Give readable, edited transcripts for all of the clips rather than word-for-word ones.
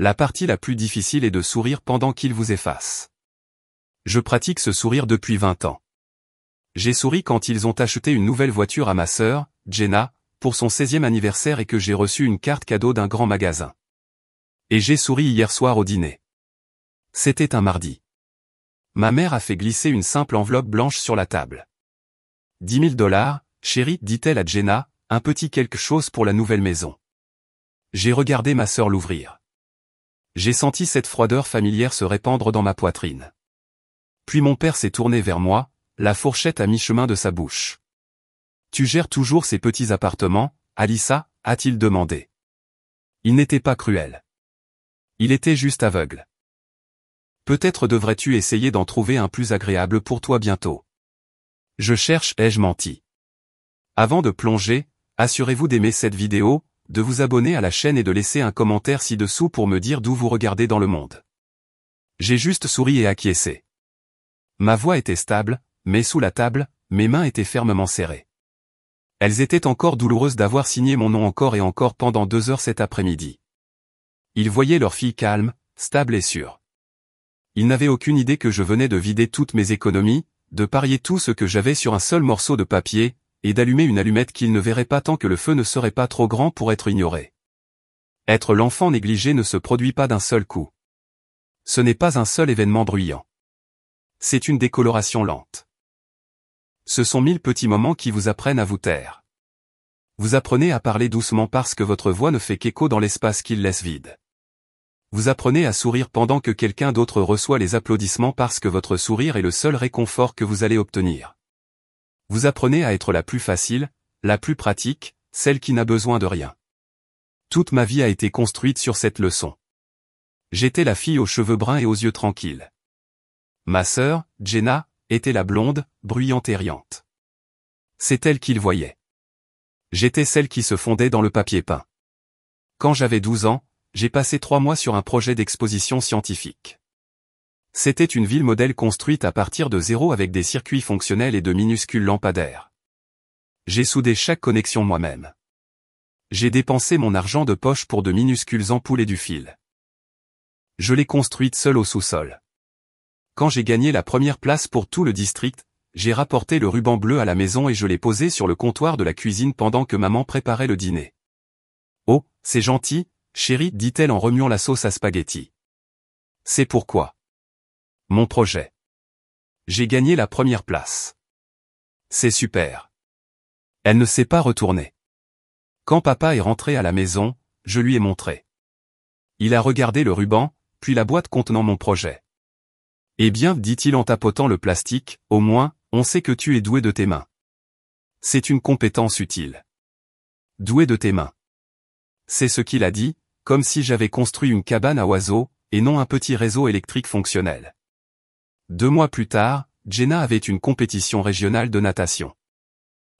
La partie la plus difficile est de sourire pendant qu'il vous efface. Je pratique ce sourire depuis 20 ans. J'ai souri quand ils ont acheté une nouvelle voiture à ma sœur, Jenna, pour son 16e anniversaire et que j'ai reçu une carte cadeau d'un grand magasin. Et j'ai souri hier soir au dîner. C'était un mardi. Ma mère a fait glisser une simple enveloppe blanche sur la table. 10 000 $, chérie, dit-elle à Jenna, un petit quelque chose pour la nouvelle maison. J'ai regardé ma sœur l'ouvrir. J'ai senti cette froideur familière se répandre dans ma poitrine. Puis mon père s'est tourné vers moi, la fourchette à mi-chemin de sa bouche. « Tu gères toujours ces petits appartements, Alyssa ?» a-t-il demandé. Il n'était pas cruel. Il était juste aveugle. « Peut-être devrais-tu essayer d'en trouver un plus agréable pour toi bientôt. »« Je cherche », ai-je menti. Avant de plonger, assurez-vous d'aimer cette vidéo, de vous abonner à la chaîne et de laisser un commentaire ci-dessous pour me dire d'où vous regardez dans le monde. J'ai juste souri et acquiescé. Ma voix était stable, mais sous la table, mes mains étaient fermement serrées. Elles étaient encore douloureuses d'avoir signé mon nom encore et encore pendant 2 heures cet après-midi. Ils voyaient leur fille calme, stable et sûre. Ils n'avaient aucune idée que je venais de vider toutes mes économies, de parier tout ce que j'avais sur un seul morceau de papier, et d'allumer une allumette qu'ils ne verraient pas tant que le feu ne serait pas trop grand pour être ignoré. Être l'enfant négligé ne se produit pas d'un seul coup. Ce n'est pas un seul événement bruyant. C'est une décoloration lente. Ce sont 1000 petits moments qui vous apprennent à vous taire. Vous apprenez à parler doucement parce que votre voix ne fait qu'écho dans l'espace qu'il laisse vide. Vous apprenez à sourire pendant que quelqu'un d'autre reçoit les applaudissements parce que votre sourire est le seul réconfort que vous allez obtenir. Vous apprenez à être la plus facile, la plus pratique, celle qui n'a besoin de rien. Toute ma vie a été construite sur cette leçon. J'étais la fille aux cheveux bruns et aux yeux tranquilles. Ma sœur, Jenna, était la blonde, bruyante et riante. C'est elle qu'il voyait. J'étais celle qui se fondait dans le papier peint. Quand j'avais 12 ans, j'ai passé 3 mois sur un projet d'exposition scientifique. C'était une ville modèle construite à partir de zéro avec des circuits fonctionnels et de minuscules lampadaires. J'ai soudé chaque connexion moi-même. J'ai dépensé mon argent de poche pour de minuscules ampoules et du fil. Je l'ai construite seule au sous-sol. Quand j'ai gagné la première place pour tout le district, j'ai rapporté le ruban bleu à la maison et je l'ai posé sur le comptoir de la cuisine pendant que maman préparait le dîner. « Oh, c'est gentil, chérie, dit-elle en remuant la sauce à spaghetti. C'est pourquoi. Mon projet. J'ai gagné la première place. C'est super. Elle ne s'est pas retournée. Quand papa est rentré à la maison, je lui ai montré. Il a regardé le ruban, puis la boîte contenant mon projet. Eh bien, dit-il en tapotant le plastique, au moins, on sait que tu es doué de tes mains. C'est une compétence utile. Doué de tes mains. C'est ce qu'il a dit, comme si j'avais construit une cabane à oiseaux, et non un petit réseau électrique fonctionnel. 2 mois plus tard, Jenna avait une compétition régionale de natation.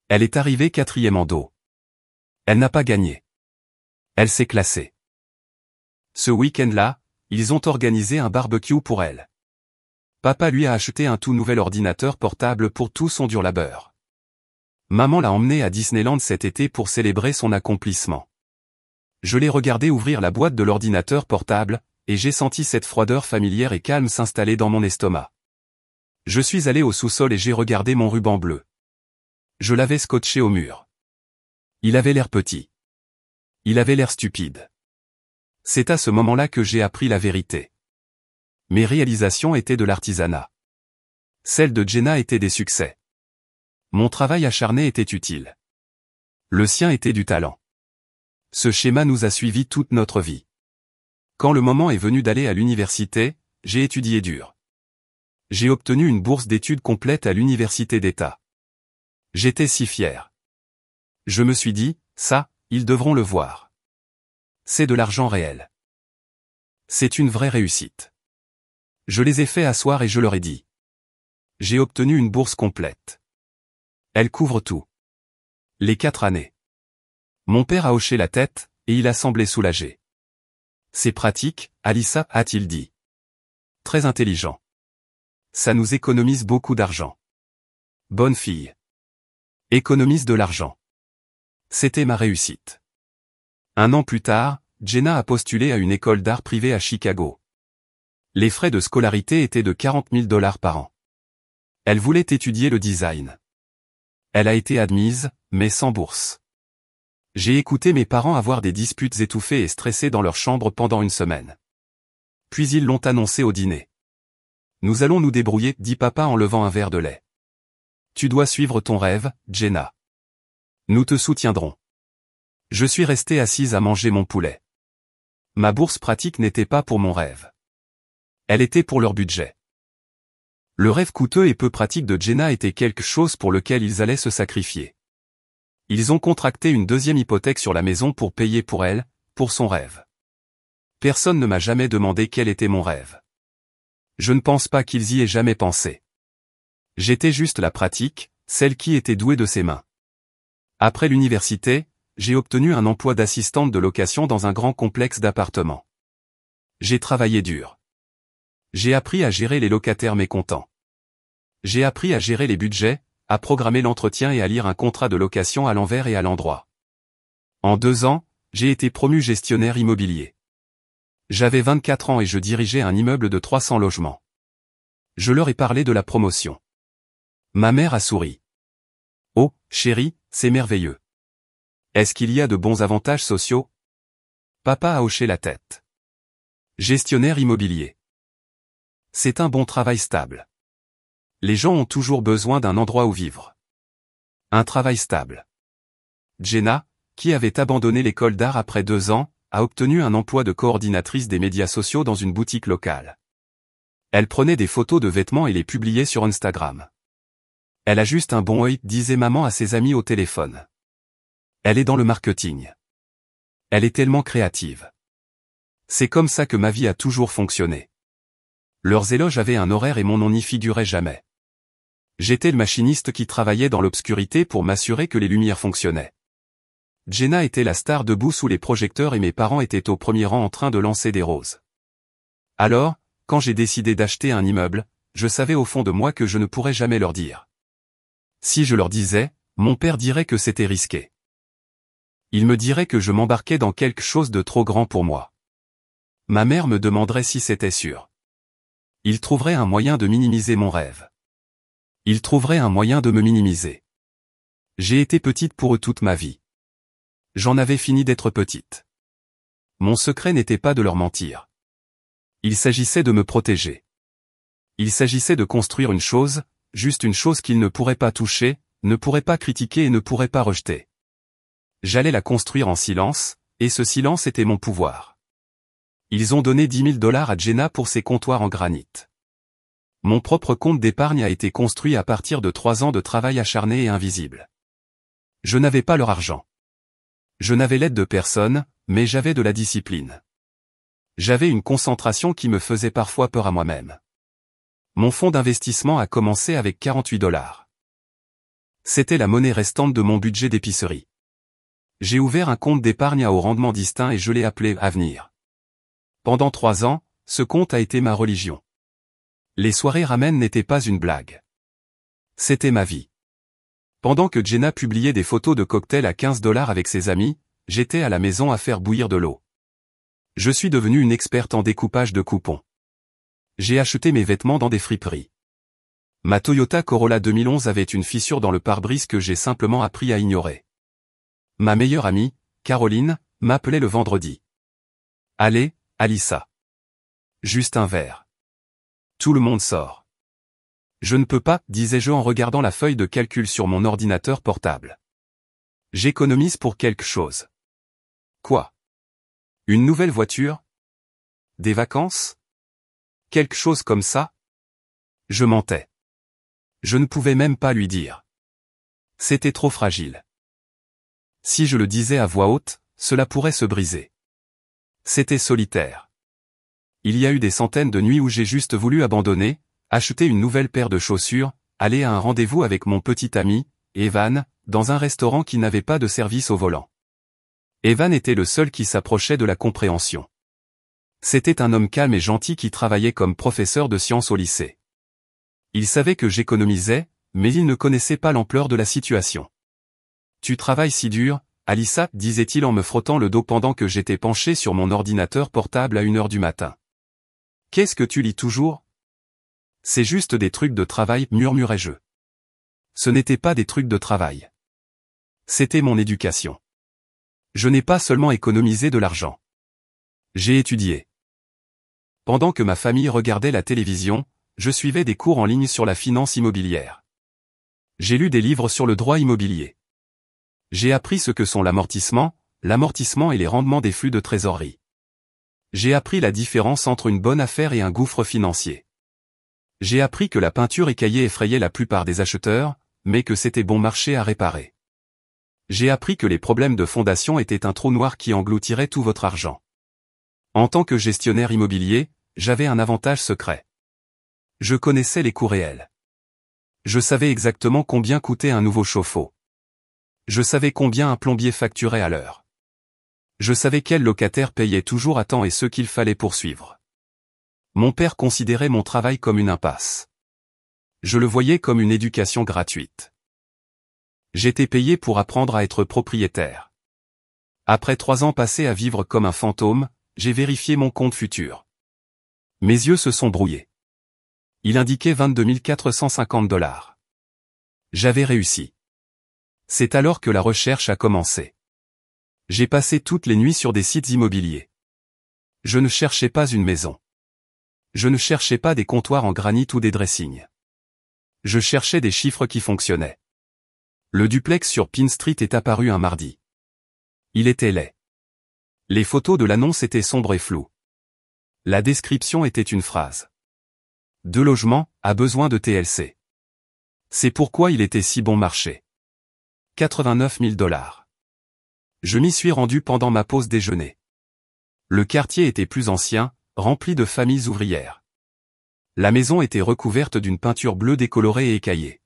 Elle est arrivée 4e en dos. Elle n'a pas gagné. Elle s'est classée. Ce week-end-là, ils ont organisé un barbecue pour elle. Papa lui a acheté un tout nouvel ordinateur portable pour tout son dur labeur. Maman l'a emmené à Disneyland cet été pour célébrer son accomplissement. Je l'ai regardé ouvrir la boîte de l'ordinateur portable, et j'ai senti cette froideur familière et calme s'installer dans mon estomac. Je suis allé au sous-sol et j'ai regardé mon ruban bleu. Je l'avais scotché au mur. Il avait l'air petit. Il avait l'air stupide. C'est à ce moment-là que j'ai appris la vérité. Mes réalisations étaient de l'artisanat. Celles de Jenna étaient des succès. Mon travail acharné était utile. Le sien était du talent. Ce schéma nous a suivis toute notre vie. Quand le moment est venu d'aller à l'université, j'ai étudié dur. J'ai obtenu une bourse d'études complète à l'université d'État. J'étais si fier. Je me suis dit, ça, ils devront le voir. C'est de l'argent réel. C'est une vraie réussite. Je les ai fait asseoir et je leur ai dit. J'ai obtenu une bourse complète. Elle couvre tout. Les 4 années. Mon père a hoché la tête, et il a semblé soulagé. C'est pratique, Alyssa, a-t-il dit. Très intelligent. Ça nous économise beaucoup d'argent. Bonne fille. Économise de l'argent. C'était ma réussite. 1 an plus tard, Jenna a postulé à une école d'art privée à Chicago. Les frais de scolarité étaient de 40 000 $ par an. Elle voulait étudier le design. Elle a été admise, mais sans bourse. J'ai écouté mes parents avoir des disputes étouffées et stressées dans leur chambre pendant une semaine. Puis ils l'ont annoncé au dîner. Nous allons nous débrouiller, dit papa en levant un verre de lait. Tu dois suivre ton rêve, Jenna. Nous te soutiendrons. Je suis restée assise à manger mon poulet. Ma bourse pratique n'était pas pour mon rêve. Elle était pour leur budget. Le rêve coûteux et peu pratique de Jenna était quelque chose pour lequel ils allaient se sacrifier. Ils ont contracté une deuxième hypothèque sur la maison pour payer pour elle, pour son rêve. Personne ne m'a jamais demandé quel était mon rêve. Je ne pense pas qu'ils y aient jamais pensé. J'étais juste la pratique, celle qui était douée de ses mains. Après l'université, j'ai obtenu un emploi d'assistante de location dans un grand complexe d'appartements. J'ai travaillé dur. J'ai appris à gérer les locataires mécontents. J'ai appris à gérer les budgets, à programmer l'entretien et à lire un contrat de location à l'envers et à l'endroit. En 2 ans, j'ai été promu gestionnaire immobilier. J'avais 24 ans et je dirigeais un immeuble de 300 logements. Je leur ai parlé de la promotion. Ma mère a souri. Oh, chérie, c'est merveilleux. Est-ce qu'il y a de bons avantages sociaux? Papa a hoché la tête. Gestionnaire immobilier. C'est un bon travail stable. Les gens ont toujours besoin d'un endroit où vivre. Un travail stable. Jenna, qui avait abandonné l'école d'art après 2 ans, a obtenu un emploi de coordinatrice des médias sociaux dans une boutique locale. Elle prenait des photos de vêtements et les publiait sur Instagram. Elle a juste un bon œil, disait maman à ses amis au téléphone. Elle est dans le marketing. Elle est tellement créative. C'est comme ça que ma vie a toujours fonctionné. Leurs éloges avaient un horaire et mon nom n'y figurait jamais. J'étais le machiniste qui travaillait dans l'obscurité pour m'assurer que les lumières fonctionnaient. Jenna était la star debout sous les projecteurs et mes parents étaient au premier rang en train de lancer des roses. Alors, quand j'ai décidé d'acheter un immeuble, je savais au fond de moi que je ne pourrais jamais leur dire. Si je leur disais, mon père dirait que c'était risqué. Il me dirait que je m'embarquais dans quelque chose de trop grand pour moi. Ma mère me demanderait si c'était sûr. Il trouverait un moyen de minimiser mon rêve. Il trouverait un moyen de me minimiser. J'ai été petite pour eux toute ma vie. J'en avais fini d'être petite. Mon secret n'était pas de leur mentir. Il s'agissait de me protéger. Il s'agissait de construire une chose, juste une chose qu'ils ne pourraient pas toucher, ne pourraient pas critiquer et ne pourraient pas rejeter. J'allais la construire en silence, et ce silence était mon pouvoir. Ils ont donné 10 000 $ à Jenna pour ses comptoirs en granit. Mon propre compte d'épargne a été construit à partir de 3 ans de travail acharné et invisible. Je n'avais pas leur argent. Je n'avais l'aide de personne, mais j'avais de la discipline. J'avais une concentration qui me faisait parfois peur à moi-même. Mon fonds d'investissement a commencé avec 48 $. C'était la monnaie restante de mon budget d'épicerie. J'ai ouvert un compte d'épargne à haut rendement distinct et je l'ai appelé Avenir. Pendant 3 ans, ce compte a été ma religion. Les soirées ramen n'étaient pas une blague. C'était ma vie. Pendant que Jenna publiait des photos de cocktails à 15 $ avec ses amis, j'étais à la maison à faire bouillir de l'eau. Je suis devenue une experte en découpage de coupons. J'ai acheté mes vêtements dans des friperies. Ma Toyota Corolla 2011 avait une fissure dans le pare-brise que j'ai simplement appris à ignorer. Ma meilleure amie, Caroline, m'appelait le vendredi. Allez, Alissa. Juste un verre. Tout le monde sort. Je ne peux pas, disais-je en regardant la feuille de calcul sur mon ordinateur portable. J'économise pour quelque chose. Quoi? Une nouvelle voiture? Des vacances? Quelque chose comme ça? Je mentais. Je ne pouvais même pas lui dire. C'était trop fragile. Si je le disais à voix haute, cela pourrait se briser. C'était solitaire. Il y a eu des centaines de nuits où j'ai juste voulu abandonner, acheter une nouvelle paire de chaussures, aller à un rendez-vous avec mon petit ami, Evan, dans un restaurant qui n'avait pas de service au volant. Evan était le seul qui s'approchait de la compréhension. C'était un homme calme et gentil qui travaillait comme professeur de sciences au lycée. Il savait que j'économisais, mais il ne connaissait pas l'ampleur de la situation. Tu travailles si dur, Alissa, disait-il en me frottant le dos pendant que j'étais penché sur mon ordinateur portable à 1h du matin. Qu'est-ce que tu lis toujours? C'est juste des trucs de travail, murmurai-je. Ce n'était pas des trucs de travail. C'était mon éducation. Je n'ai pas seulement économisé de l'argent. J'ai étudié. Pendant que ma famille regardait la télévision, je suivais des cours en ligne sur la finance immobilière. J'ai lu des livres sur le droit immobilier. J'ai appris ce que sont l'amortissement et les rendements des flux de trésorerie. J'ai appris la différence entre une bonne affaire et un gouffre financier. J'ai appris que la peinture écaillée effrayait la plupart des acheteurs, mais que c'était bon marché à réparer. J'ai appris que les problèmes de fondation étaient un trou noir qui engloutirait tout votre argent. En tant que gestionnaire immobilier, j'avais un avantage secret. Je connaissais les coûts réels. Je savais exactement combien coûtait un nouveau chauffe-eau. Je savais combien un plombier facturait à l'heure. Je savais quel locataire payait toujours à temps et ce qu'il fallait poursuivre. Mon père considérait mon travail comme une impasse. Je le voyais comme une éducation gratuite. J'étais payé pour apprendre à être propriétaire. Après 3 ans passés à vivre comme un fantôme, j'ai vérifié mon compte futur. Mes yeux se sont brouillés. Il indiquait 22 450 $. J'avais réussi. C'est alors que la recherche a commencé. J'ai passé toutes les nuits sur des sites immobiliers. Je ne cherchais pas une maison. Je ne cherchais pas des comptoirs en granit ou des dressings. Je cherchais des chiffres qui fonctionnaient. Le duplex sur Pine Street est apparu un mardi. Il était laid. Les photos de l'annonce étaient sombres et floues. La description était une phrase. 2 logements, a besoin de TLC. C'est pourquoi il était si bon marché. 89 000 $. Je m'y suis rendu pendant ma pause déjeuner. Le quartier était plus ancien, rempli de familles ouvrières. La maison était recouverte d'une peinture bleue décolorée et écaillée.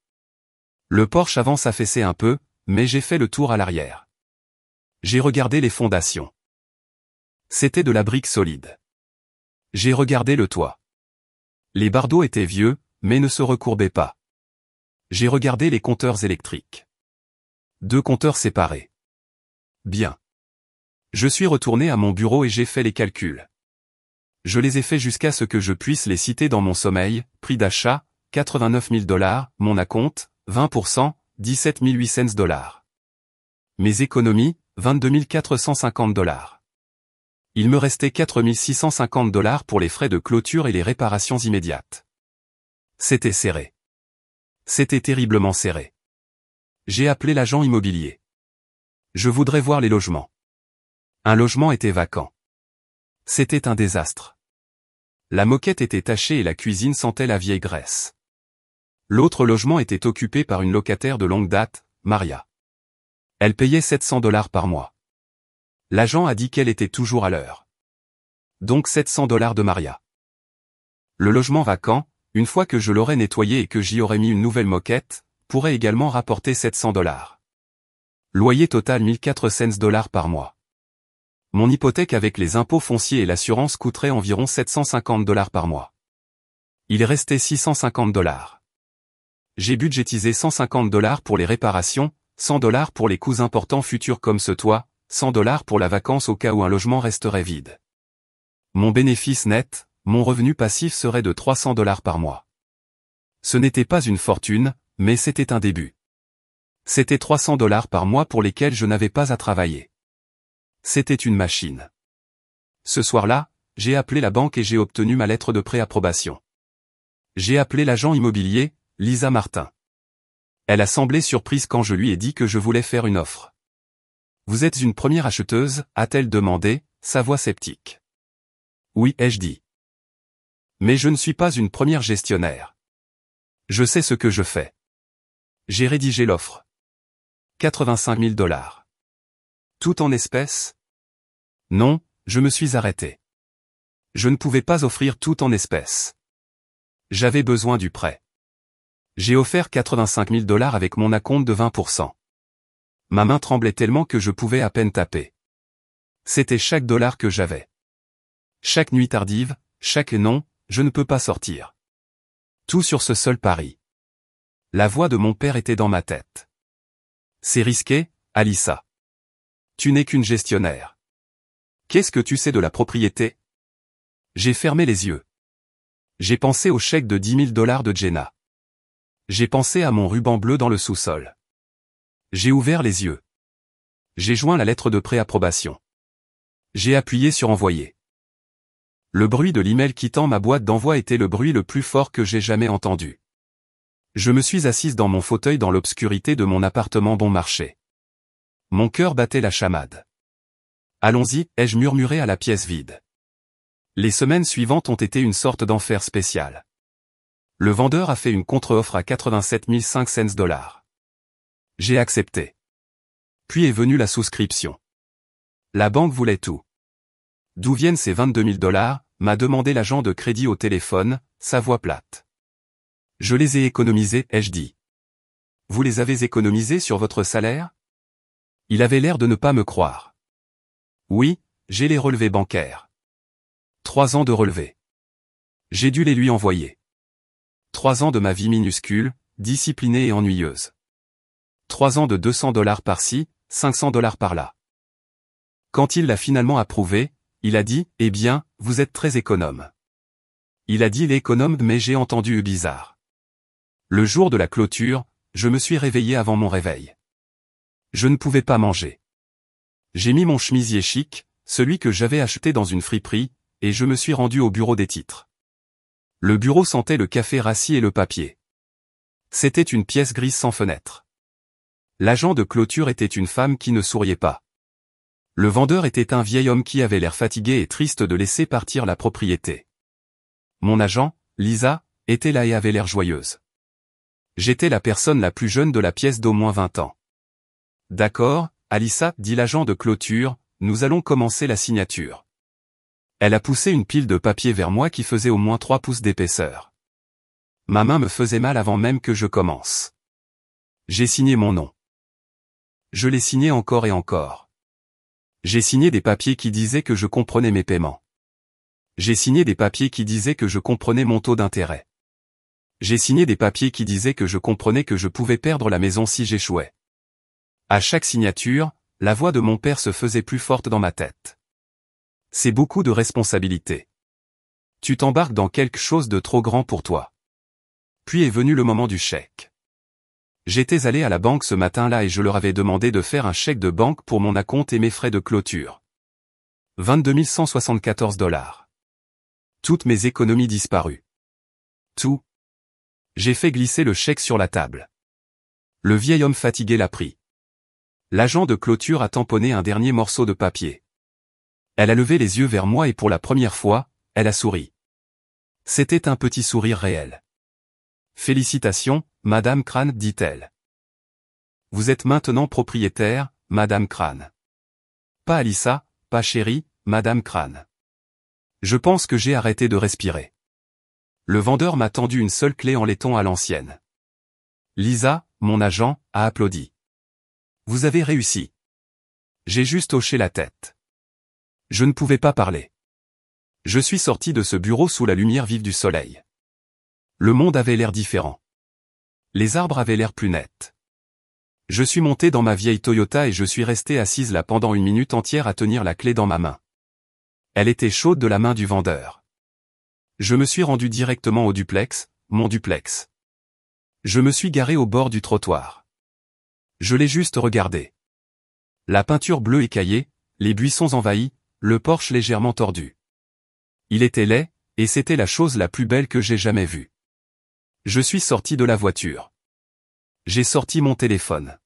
Le porche avant s'affaissait un peu, mais j'ai fait le tour à l'arrière. J'ai regardé les fondations. C'était de la brique solide. J'ai regardé le toit. Les bardeaux étaient vieux, mais ne se recourbaient pas. J'ai regardé les compteurs électriques. 2 compteurs séparés. Bien. Je suis retourné à mon bureau et j'ai fait les calculs. Je les ai faits jusqu'à ce que je puisse les citer dans mon sommeil: prix d'achat, 89 000 $, mon acompte, 20%, 17 800 $. Mes économies, 22 450 $. Il me restait 4 650 $ pour les frais de clôture et les réparations immédiates. C'était serré. C'était terriblement serré. J'ai appelé l'agent immobilier. Je voudrais voir les logements. Un logement était vacant. C'était un désastre. La moquette était tachée et la cuisine sentait la vieille graisse. L'autre logement était occupé par une locataire de longue date, Maria. Elle payait 700 $ par mois. L'agent a dit qu'elle était toujours à l'heure. Donc 700 $ de Maria. Le logement vacant, une fois que je l'aurais nettoyé et que j'y aurais mis une nouvelle moquette, pourrait également rapporter 700 $. Loyer total 1400 $ par mois. Mon hypothèque avec les impôts fonciers et l'assurance coûterait environ 750 $ par mois. Il restait 650 $. J'ai budgétisé 150 $ pour les réparations, 100 $ pour les coûts importants futurs comme ce toit, 100 $ pour la vacance au cas où un logement resterait vide. Mon bénéfice net, mon revenu passif serait de 300 $ par mois. Ce n'était pas une fortune, mais c'était un début. C'était 300 $ par mois pour lesquels je n'avais pas à travailler. C'était une machine. Ce soir-là, j'ai appelé la banque et j'ai obtenu ma lettre de préapprobation. J'ai appelé l'agent immobilier, Lisa Martin. Elle a semblé surprise quand je lui ai dit que je voulais faire une offre. « Vous êtes une première acheteuse ?» a-t-elle demandé, sa voix sceptique. « Oui, ai-je dit. Mais je ne suis pas une première gestionnaire. Je sais ce que je fais. » J'ai rédigé l'offre. 85 000 $. Tout en espèces? Non, je me suis arrêté. Je ne pouvais pas offrir tout en espèces. J'avais besoin du prêt. J'ai offert 85 000 $ avec mon acompte de 20%. Ma main tremblait tellement que je pouvais à peine taper. C'était chaque dollar que j'avais. Chaque nuit tardive, chaque non, je ne peux pas sortir. Tout sur ce seul pari. La voix de mon père était dans ma tête. C'est risqué, Alissa. Tu n'es qu'une gestionnaire. Qu'est-ce que tu sais de la propriété? J'ai fermé les yeux. J'ai pensé au chèque de 10 000 $ de Jenna. J'ai pensé à mon ruban bleu dans le sous-sol. J'ai ouvert les yeux. J'ai joint la lettre de préapprobation. J'ai appuyé sur envoyer. Le bruit de l'email quittant ma boîte d'envoi était le bruit le plus fort que j'ai jamais entendu. Je me suis assise dans mon fauteuil dans l'obscurité de mon appartement bon marché. Mon cœur battait la chamade. Allons-y, ai-je murmuré à la pièce vide. Les semaines suivantes ont été une sorte d'enfer spécial. Le vendeur a fait une contre-offre à 87 500 $. J'ai accepté. Puis est venue la souscription. La banque voulait tout. D'où viennent ces 22 000 $, m'a demandé l'agent de crédit au téléphone, sa voix plate. Je les ai économisés, ai-je dit. Vous les avez économisés sur votre salaire? Il avait l'air de ne pas me croire. Oui, j'ai les relevés bancaires. 3 ans de relevés. J'ai dû les lui envoyer. 3 ans de ma vie minuscule, disciplinée et ennuyeuse. 3 ans de 200 $ par-ci, 500 $ par-là. Quand il l'a finalement approuvé, il a dit, eh bien, vous êtes très économe. Il a dit l'économe mais j'ai entendu bizarre. Le jour de la clôture, je me suis réveillé avant mon réveil. Je ne pouvais pas manger. J'ai mis mon chemisier chic, celui que j'avais acheté dans une friperie, et je me suis rendu au bureau des titres. Le bureau sentait le café rassis et le papier. C'était une pièce grise sans fenêtre. L'agent de clôture était une femme qui ne souriait pas. Le vendeur était un vieil homme qui avait l'air fatigué et triste de laisser partir la propriété. Mon agent, Lisa, était là et avait l'air joyeuse. J'étais la personne la plus jeune de la pièce d'au moins 20 ans. D'accord, Alissa, dit l'agent de clôture, nous allons commencer la signature. Elle a poussé une pile de papier vers moi qui faisait au moins 3 pouces d'épaisseur. Ma main me faisait mal avant même que je commence. J'ai signé mon nom. Je l'ai signé encore et encore. J'ai signé des papiers qui disaient que je comprenais mes paiements. J'ai signé des papiers qui disaient que je comprenais mon taux d'intérêt. J'ai signé des papiers qui disaient que je comprenais que je pouvais perdre la maison si j'échouais. À chaque signature, la voix de mon père se faisait plus forte dans ma tête. C'est beaucoup de responsabilités. Tu t'embarques dans quelque chose de trop grand pour toi. Puis est venu le moment du chèque. J'étais allé à la banque ce matin-là et je leur avais demandé de faire un chèque de banque pour mon acompte et mes frais de clôture. 22 174 $. Toutes mes économies disparues. Tout. J'ai fait glisser le chèque sur la table. Le vieil homme fatigué l'a pris. L'agent de clôture a tamponné un dernier morceau de papier. Elle a levé les yeux vers moi et pour la première fois, elle a souri. C'était un petit sourire réel. Félicitations, Madame Crane, dit-elle. Vous êtes maintenant propriétaire, Madame Crane. Pas Alissa, pas chérie, Madame Crane. Je pense que j'ai arrêté de respirer. Le vendeur m'a tendu une seule clé en laiton à l'ancienne. Lisa, mon agent, a applaudi. Vous avez réussi. J'ai juste hoché la tête. Je ne pouvais pas parler. Je suis sorti de ce bureau sous la lumière vive du soleil. Le monde avait l'air différent. Les arbres avaient l'air plus nets. Je suis monté dans ma vieille Toyota et je suis resté assise là pendant 1 minute entière à tenir la clé dans ma main. Elle était chaude de la main du vendeur. Je me suis rendu directement au duplex, mon duplex. Je me suis garé au bord du trottoir. Je l'ai juste regardé. La peinture bleue écaillée, les buissons envahis, le porche légèrement tordu. Il était laid, et c'était la chose la plus belle que j'ai jamais vue. Je suis sorti de la voiture. J'ai sorti mon téléphone.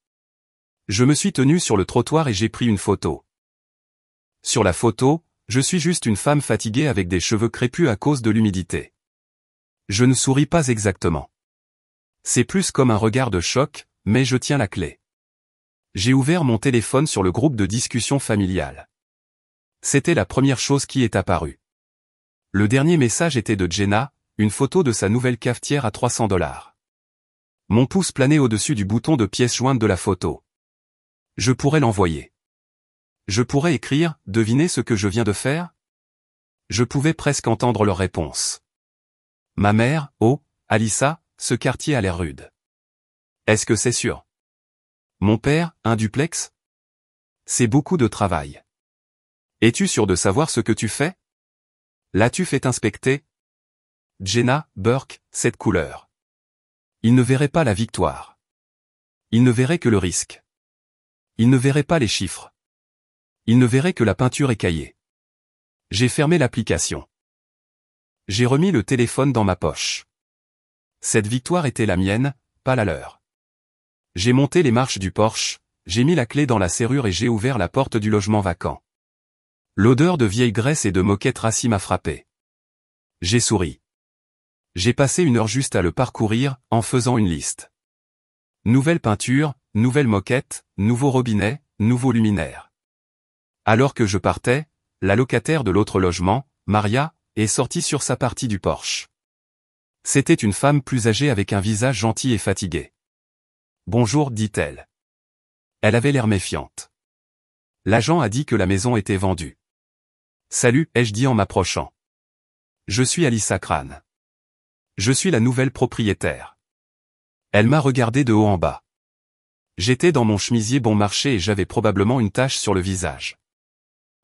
Je me suis tenu sur le trottoir et j'ai pris une photo. Sur la photo, je suis juste une femme fatiguée avec des cheveux crépus à cause de l'humidité. Je ne souris pas exactement. C'est plus comme un regard de choc, mais je tiens la clé. J'ai ouvert mon téléphone sur le groupe de discussion familiale. C'était la première chose qui est apparue. Le dernier message était de Jenna, une photo de sa nouvelle cafetière à 300 $. Mon pouce planait au-dessus du bouton de pièce jointe de la photo. Je pourrais l'envoyer. Je pourrais écrire, devinez ce que je viens de faire? Je pouvais presque entendre leur réponse. Ma mère, oh, Alissa, ce quartier a l'air rude. Est-ce que c'est sûr? Mon père, un duplex? C'est beaucoup de travail. Es-tu sûr de savoir ce que tu fais? L'as-tu fait inspecter? Jenna, Burke, cette couleur. Il ne verrait pas la victoire. Il ne verrait que le risque. Il ne verrait pas les chiffres. Il ne verrait que la peinture écaillée. J'ai fermé l'application. J'ai remis le téléphone dans ma poche. Cette victoire était la mienne, pas la leur. J'ai monté les marches du Porsche, j'ai mis la clé dans la serrure et j'ai ouvert la porte du logement vacant. L'odeur de vieille graisse et de moquette rassis m'a frappé. J'ai souri. J'ai passé 1 heure juste à le parcourir, en faisant une liste. Nouvelle peinture, nouvelle moquette, nouveau robinet, nouveau luminaire. Alors que je partais, la locataire de l'autre logement, Maria, est sortie sur sa partie du Porsche. C'était une femme plus âgée avec un visage gentil et fatigué. Bonjour, dit-elle. Elle avait l'air méfiante. L'agent a dit que la maison était vendue. Salut, ai-je dit en m'approchant. Je suis Alyssa Crane. Je suis la nouvelle propriétaire. Elle m'a regardé de haut en bas. J'étais dans mon chemisier bon marché et j'avais probablement une tache sur le visage.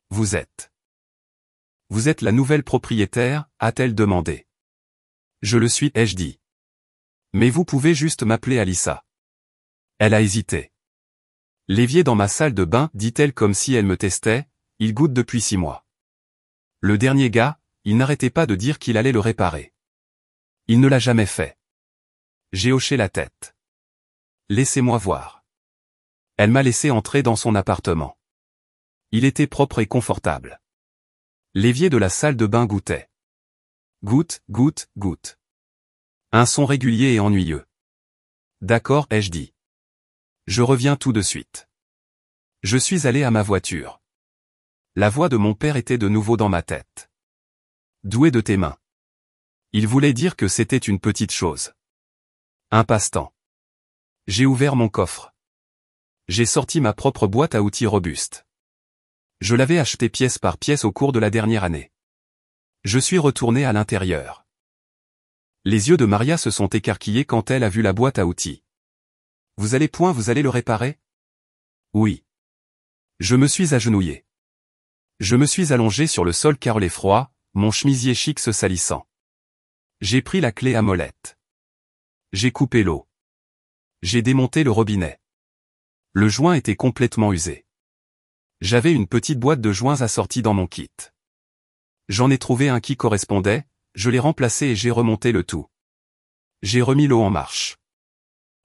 Vous êtes la nouvelle propriétaire, a-t-elle demandé. Je le suis, ai-je dit. Mais vous pouvez juste m'appeler Alyssa. Elle a hésité. L'évier dans ma salle de bain, dit-elle comme si elle me testait, il goûte depuis 6 mois. Le dernier gars, il n'arrêtait pas de dire qu'il allait le réparer. Il ne l'a jamais fait. J'ai hoché la tête. Laissez-moi voir. Elle m'a laissé entrer dans son appartement. Il était propre et confortable. L'évier de la salle de bain goûtait. Goutte, goutte, goutte. Un son régulier et ennuyeux. D'accord, ai-je dit. Je reviens tout de suite. Je suis allé à ma voiture. La voix de mon père était de nouveau dans ma tête. Doué de tes mains. Il voulait dire que c'était une petite chose. Un passe-temps. J'ai ouvert mon coffre. J'ai sorti ma propre boîte à outils robuste. Je l'avais achetée pièce par pièce au cours de la dernière année. Je suis retourné à l'intérieur. Les yeux de Maria se sont écarquillés quand elle a vu la boîte à outils. Vous allez le réparer? Oui. Je me suis agenouillé. Je me suis allongé sur le sol car il est froid, mon chemisier chic se salissant. J'ai pris la clé à molette. J'ai coupé l'eau. J'ai démonté le robinet. Le joint était complètement usé. J'avais une petite boîte de joints assortie dans mon kit. J'en ai trouvé un qui correspondait, je l'ai remplacé et j'ai remonté le tout. J'ai remis l'eau en marche.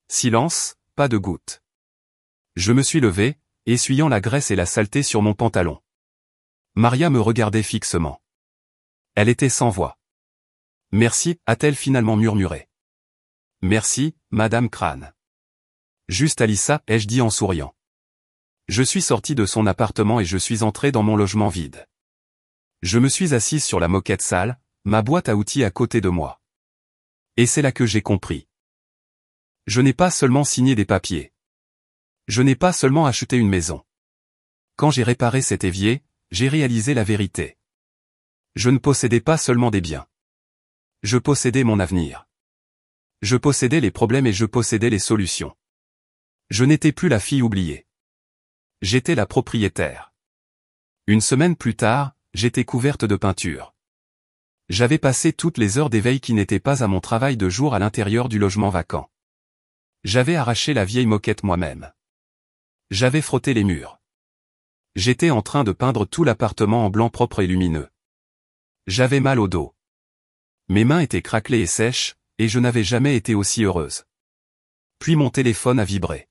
Silence, pas de goutte. Je me suis levé, essuyant la graisse et la saleté sur mon pantalon. Maria me regardait fixement. Elle était sans voix. Merci, a-t-elle finalement murmuré. Merci, Madame Crane. Juste Alyssa, ai-je dit en souriant. Je suis sorti de son appartement et je suis entré dans mon logement vide. Je me suis assise sur la moquette sale, ma boîte à outils à côté de moi. Et c'est là que j'ai compris. Je n'ai pas seulement signé des papiers. Je n'ai pas seulement acheté une maison. Quand j'ai réparé cet évier, j'ai réalisé la vérité. Je ne possédais pas seulement des biens. Je possédais mon avenir. Je possédais les problèmes et je possédais les solutions. Je n'étais plus la fille oubliée. J'étais la propriétaire. 1 semaine plus tard, j'étais couverte de peinture. J'avais passé toutes les heures d'éveil qui n'étaient pas à mon travail de jour à l'intérieur du logement vacant. J'avais arraché la vieille moquette moi-même. J'avais frotté les murs. J'étais en train de peindre tout l'appartement en blanc propre et lumineux. J'avais mal au dos. Mes mains étaient craquelées et sèches, et je n'avais jamais été aussi heureuse. Puis mon téléphone a vibré.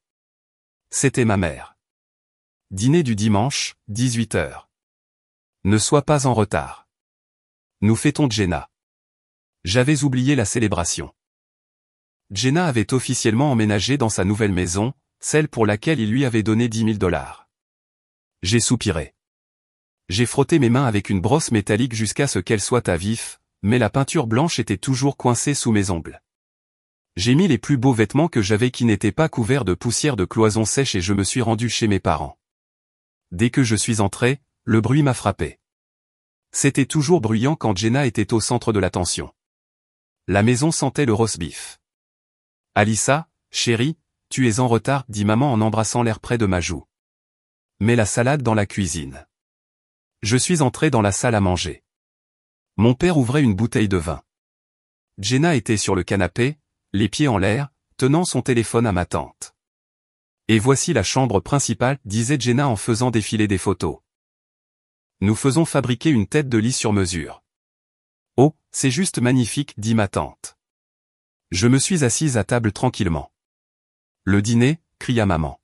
C'était ma mère. Dîner du dimanche, 18h. Ne sois pas en retard. Nous fêtons Jenna. J'avais oublié la célébration. Jenna avait officiellement emménagé dans sa nouvelle maison, celle pour laquelle il lui avait donné 10 000 $. J'ai soupiré. J'ai frotté mes mains avec une brosse métallique jusqu'à ce qu'elles soient à vif, mais la peinture blanche était toujours coincée sous mes ongles. J'ai mis les plus beaux vêtements que j'avais qui n'étaient pas couverts de poussière de cloison sèche et je me suis rendu chez mes parents. Dès que je suis entré, le bruit m'a frappé. C'était toujours bruyant quand Jenna était au centre de l'attention. La maison sentait le roast-beef. Alyssa, chérie, tu es en retard, dit maman en embrassant l'air près de ma joue. mets la salade dans la cuisine. Je suis entré dans la salle à manger. Mon père ouvrait une bouteille de vin. Jenna était sur le canapé, les pieds en l'air, tenant son téléphone à ma tante. Et voici la chambre principale, disait Jenna en faisant défiler des photos. Nous faisons fabriquer une tête de lit sur mesure. Oh, c'est juste magnifique, dit ma tante. Je me suis assise à table tranquillement. Le dîner, cria maman.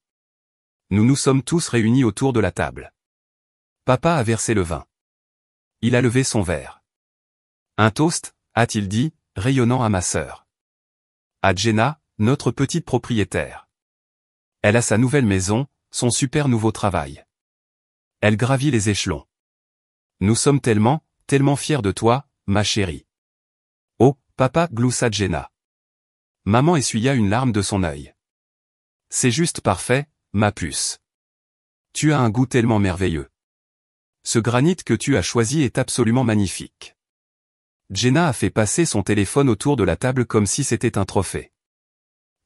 Nous nous sommes tous réunis autour de la table. Papa a versé le vin. Il a levé son verre. Un toast, a-t-il dit, rayonnant à ma sœur. À Jenna, notre petite propriétaire. Elle a sa nouvelle maison, son super nouveau travail. Elle gravit les échelons. Nous sommes tellement fiers de toi, ma chérie. Oh, papa, gloussa Jenna. Maman essuya une larme de son œil. C'est juste parfait, ma puce. Tu as un goût tellement merveilleux. Ce granit que tu as choisi est absolument magnifique. Jenna a fait passer son téléphone autour de la table comme si c'était un trophée.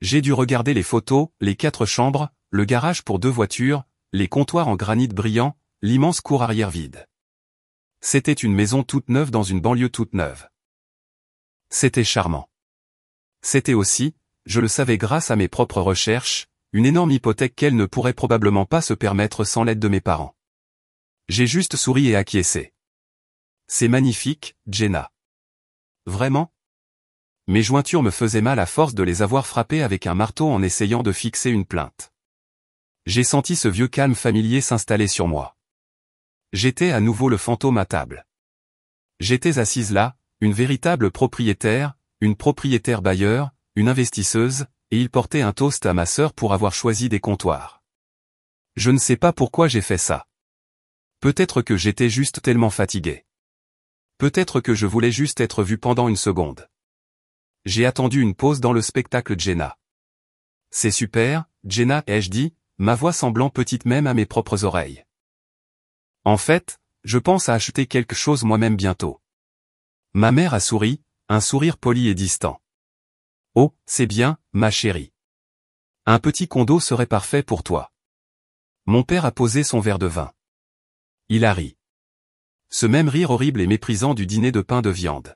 J'ai dû regarder les photos, les 4 chambres, le garage pour 2 voitures, les comptoirs en granit brillant, l'immense cour arrière vide. C'était une maison toute neuve dans une banlieue toute neuve. C'était charmant. C'était aussi, je le savais grâce à mes propres recherches, une énorme hypothèque qu'elle ne pourrait probablement pas se permettre sans l'aide de mes parents. J'ai juste souri et acquiescé. C'est magnifique, Jenna. Vraiment ? Mes jointures me faisaient mal à force de les avoir frappées avec un marteau en essayant de fixer une plainte. J'ai senti ce vieux calme familier s'installer sur moi. J'étais à nouveau le fantôme à table. J'étais assise là, une véritable propriétaire, une propriétaire bailleur, une investisseuse, et il portait un toast à ma sœur pour avoir choisi des comptoirs. Je ne sais pas pourquoi j'ai fait ça. Peut-être que j'étais juste tellement fatigué. Peut-être que je voulais juste être vu pendant une seconde. J'ai attendu une pause dans le spectacle Jenna. C'est super, Jenna, ai-je dit, ma voix semblant petite même à mes propres oreilles. En fait, je pense à acheter quelque chose moi-même bientôt. Ma mère a souri, un sourire poli et distant. Oh, c'est bien, ma chérie. Un petit condo serait parfait pour toi. Mon père a posé son verre de vin. Il a ri. Ce même rire horrible et méprisant du dîner de pain de viande.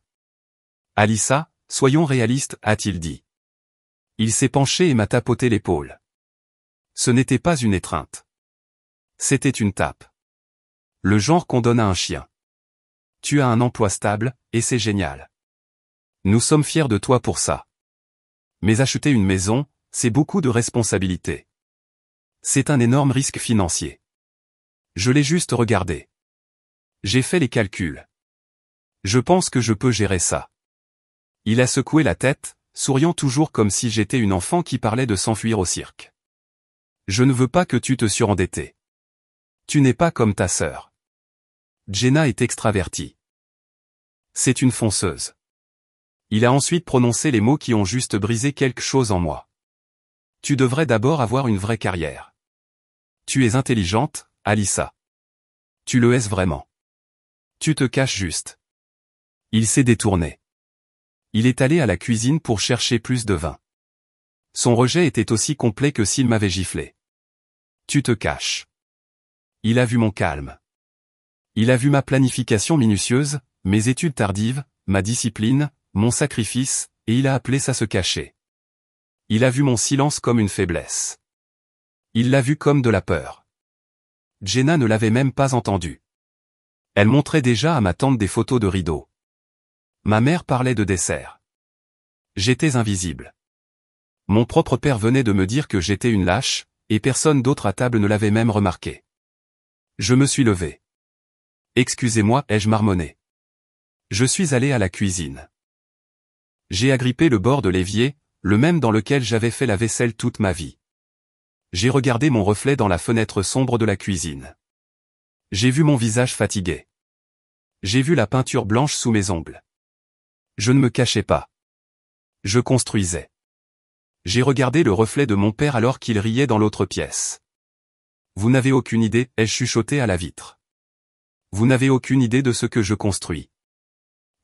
Alissa, soyons réalistes, a-t-il dit. Il s'est penché et m'a tapoté l'épaule. Ce n'était pas une étreinte. C'était une tape. Le genre qu'on donne à un chien. Tu as un emploi stable, et c'est génial. Nous sommes fiers de toi pour ça. Mais acheter une maison, c'est beaucoup de responsabilités. C'est un énorme risque financier. Je l'ai juste regardé. J'ai fait les calculs. Je pense que je peux gérer ça. Il a secoué la tête, souriant toujours comme si j'étais une enfant qui parlait de s'enfuir au cirque. Je ne veux pas que tu te surendettes. Tu n'es pas comme ta sœur. Jenna est extravertie. C'est une fonceuse. Il a ensuite prononcé les mots qui ont juste brisé quelque chose en moi. Tu devrais d'abord avoir une vraie carrière. Tu es intelligente, Alissa. Tu le es vraiment. Tu te caches juste. Il s'est détourné. Il est allé à la cuisine pour chercher plus de vin. Son rejet était aussi complet que s'il m'avait giflé. Tu te caches. Il a vu mon calme. Il a vu ma planification minutieuse, mes études tardives, ma discipline, mon sacrifice, et il a appelé ça se cacher. Il a vu mon silence comme une faiblesse. Il l'a vu comme de la peur. Jenna ne l'avait même pas entendu. Elle montrait déjà à ma tante des photos de rideaux. Ma mère parlait de dessert. J'étais invisible. Mon propre père venait de me dire que j'étais une lâche, et personne d'autre à table ne l'avait même remarqué. Je me suis levé. Excusez-moi, ai-je marmonné. Je suis allé à la cuisine. J'ai agrippé le bord de l'évier, le même dans lequel j'avais fait la vaisselle toute ma vie. J'ai regardé mon reflet dans la fenêtre sombre de la cuisine. J'ai vu mon visage fatigué. J'ai vu la peinture blanche sous mes ongles. Je ne me cachais pas. Je construisais. J'ai regardé le reflet de mon père alors qu'il riait dans l'autre pièce. Vous n'avez aucune idée, ai-je chuchoté à la vitre. Vous n'avez aucune idée de ce que je construis.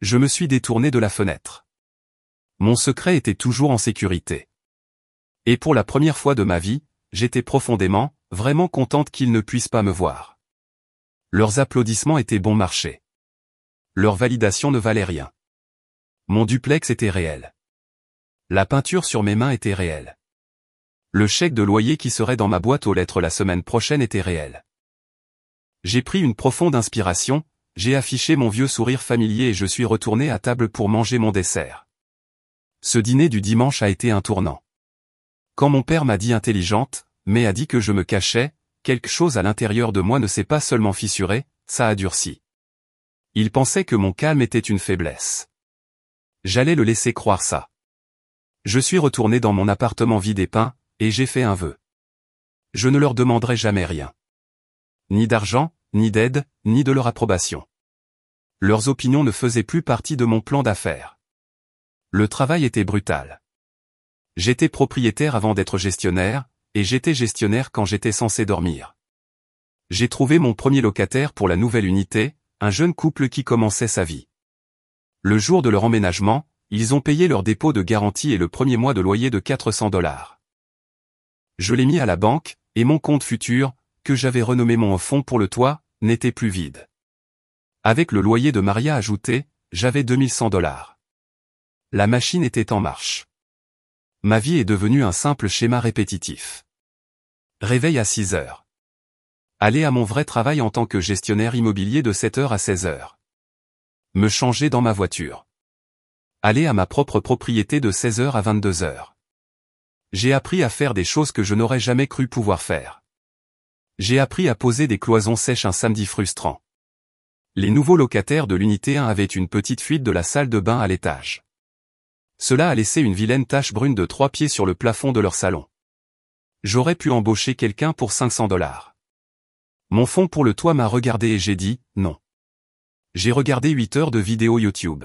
Je me suis détourné de la fenêtre. Mon secret était toujours en sécurité. Et pour la première fois de ma vie, j'étais profondément, vraiment contentes qu'ils ne puissent pas me voir. Leurs applaudissements étaient bon marché. Leur validation ne valait rien. Mon duplex était réel. La peinture sur mes mains était réelle. Le chèque de loyer qui serait dans ma boîte aux lettres la semaine prochaine était réel. J'ai pris une profonde inspiration, j'ai affiché mon vieux sourire familier et je suis retourné à table pour manger mon dessert. Ce dîner du dimanche a été un tournant. Quand mon père m'a dit intelligente, mais a dit que je me cachais, quelque chose à l'intérieur de moi ne s'est pas seulement fissuré, ça a durci. Il pensait que mon calme était une faiblesse. J'allais le laisser croire ça. Je suis retourné dans mon appartement vide et peint, et j'ai fait un vœu. Je ne leur demanderai jamais rien. Ni d'argent, ni d'aide, ni de leur approbation. Leurs opinions ne faisaient plus partie de mon plan d'affaires. Le travail était brutal. J'étais propriétaire avant d'être gestionnaire, et j'étais gestionnaire quand j'étais censé dormir. J'ai trouvé mon premier locataire pour la nouvelle unité, un jeune couple qui commençait sa vie. Le jour de leur emménagement, ils ont payé leur dépôt de garantie et le premier mois de loyer de $400. Je l'ai mis à la banque, et mon compte futur, que j'avais renommé mon fonds pour le toit, n'était plus vide. Avec le loyer de Maria ajouté, j'avais $2100. La machine était en marche. Ma vie est devenue un simple schéma répétitif. Réveil à 6 heures. Aller à mon vrai travail en tant que gestionnaire immobilier de 7 heures à 16 heures. Me changer dans ma voiture. Aller à ma propre propriété de 16 heures à 22 heures. J'ai appris à faire des choses que je n'aurais jamais cru pouvoir faire. J'ai appris à poser des cloisons sèches un samedi frustrant. Les nouveaux locataires de l'unité 1 avaient une petite fuite de la salle de bain à l'étage. Cela a laissé une vilaine tache brune de 3 pieds sur le plafond de leur salon. J'aurais pu embaucher quelqu'un pour $500. Mon fonds pour le toit m'a regardé et j'ai dit, non. J'ai regardé 8 heures de vidéos YouTube.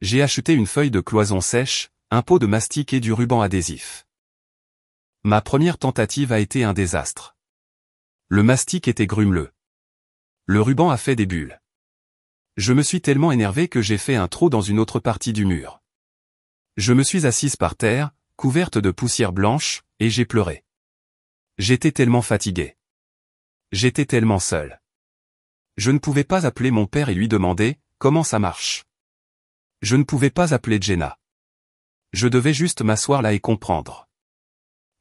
J'ai acheté une feuille de cloison sèche, un pot de mastic et du ruban adhésif. Ma première tentative a été un désastre. Le mastic était grumeleux. Le ruban a fait des bulles. Je me suis tellement énervé que j'ai fait un trou dans une autre partie du mur. Je me suis assise par terre, couverte de poussière blanche, et j'ai pleuré. J'étais tellement fatigué. J'étais tellement seul. Je ne pouvais pas appeler mon père et lui demander « Comment ça marche ?» Je ne pouvais pas appeler Jenna. Je devais juste m'asseoir là et comprendre.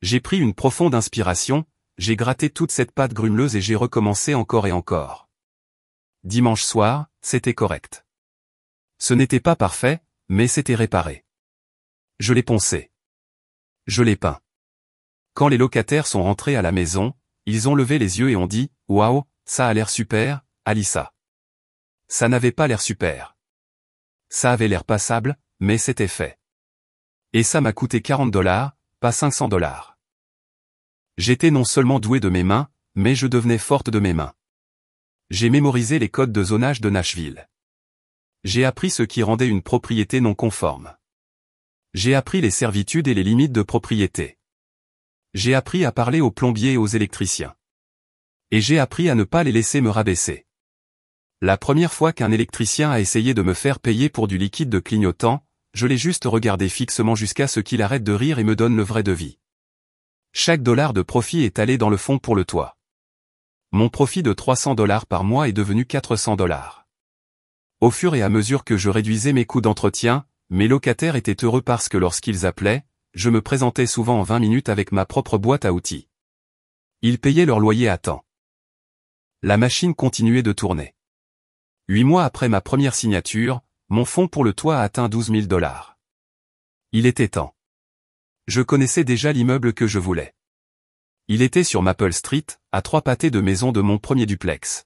J'ai pris une profonde inspiration, j'ai gratté toute cette pâte grumeleuse et j'ai recommencé encore et encore. Dimanche soir, c'était correct. Ce n'était pas parfait, mais c'était réparé. Je l'ai poncé. Je l'ai peint. Quand les locataires sont rentrés à la maison, ils ont levé les yeux et ont dit « Waouh, ça a l'air super, Alissa. » Ça n'avait pas l'air super. Ça avait l'air passable, mais c'était fait. Et ça m'a coûté $40, pas $500. J'étais non seulement doué de mes mains, mais je devenais forte de mes mains. J'ai mémorisé les codes de zonage de Nashville. J'ai appris ce qui rendait une propriété non conforme. J'ai appris les servitudes et les limites de propriété. J'ai appris à parler aux plombiers et aux électriciens. Et j'ai appris à ne pas les laisser me rabaisser. La première fois qu'un électricien a essayé de me faire payer pour du liquide de clignotant, je l'ai juste regardé fixement jusqu'à ce qu'il arrête de rire et me donne le vrai devis. Chaque dollar de profit est allé dans le fond pour le toit. Mon profit de $300 par mois est devenu $400. Au fur et à mesure que je réduisais mes coûts d'entretien, mes locataires étaient heureux parce que lorsqu'ils appelaient, je me présentais souvent en 20 minutes avec ma propre boîte à outils. Ils payaient leur loyer à temps. La machine continuait de tourner. 8 mois après ma première signature, mon fonds pour le toit a atteint $12 000. Il était temps. Je connaissais déjà l'immeuble que je voulais. Il était sur Maple Street, à 3 pâtés de maison de mon premier duplex.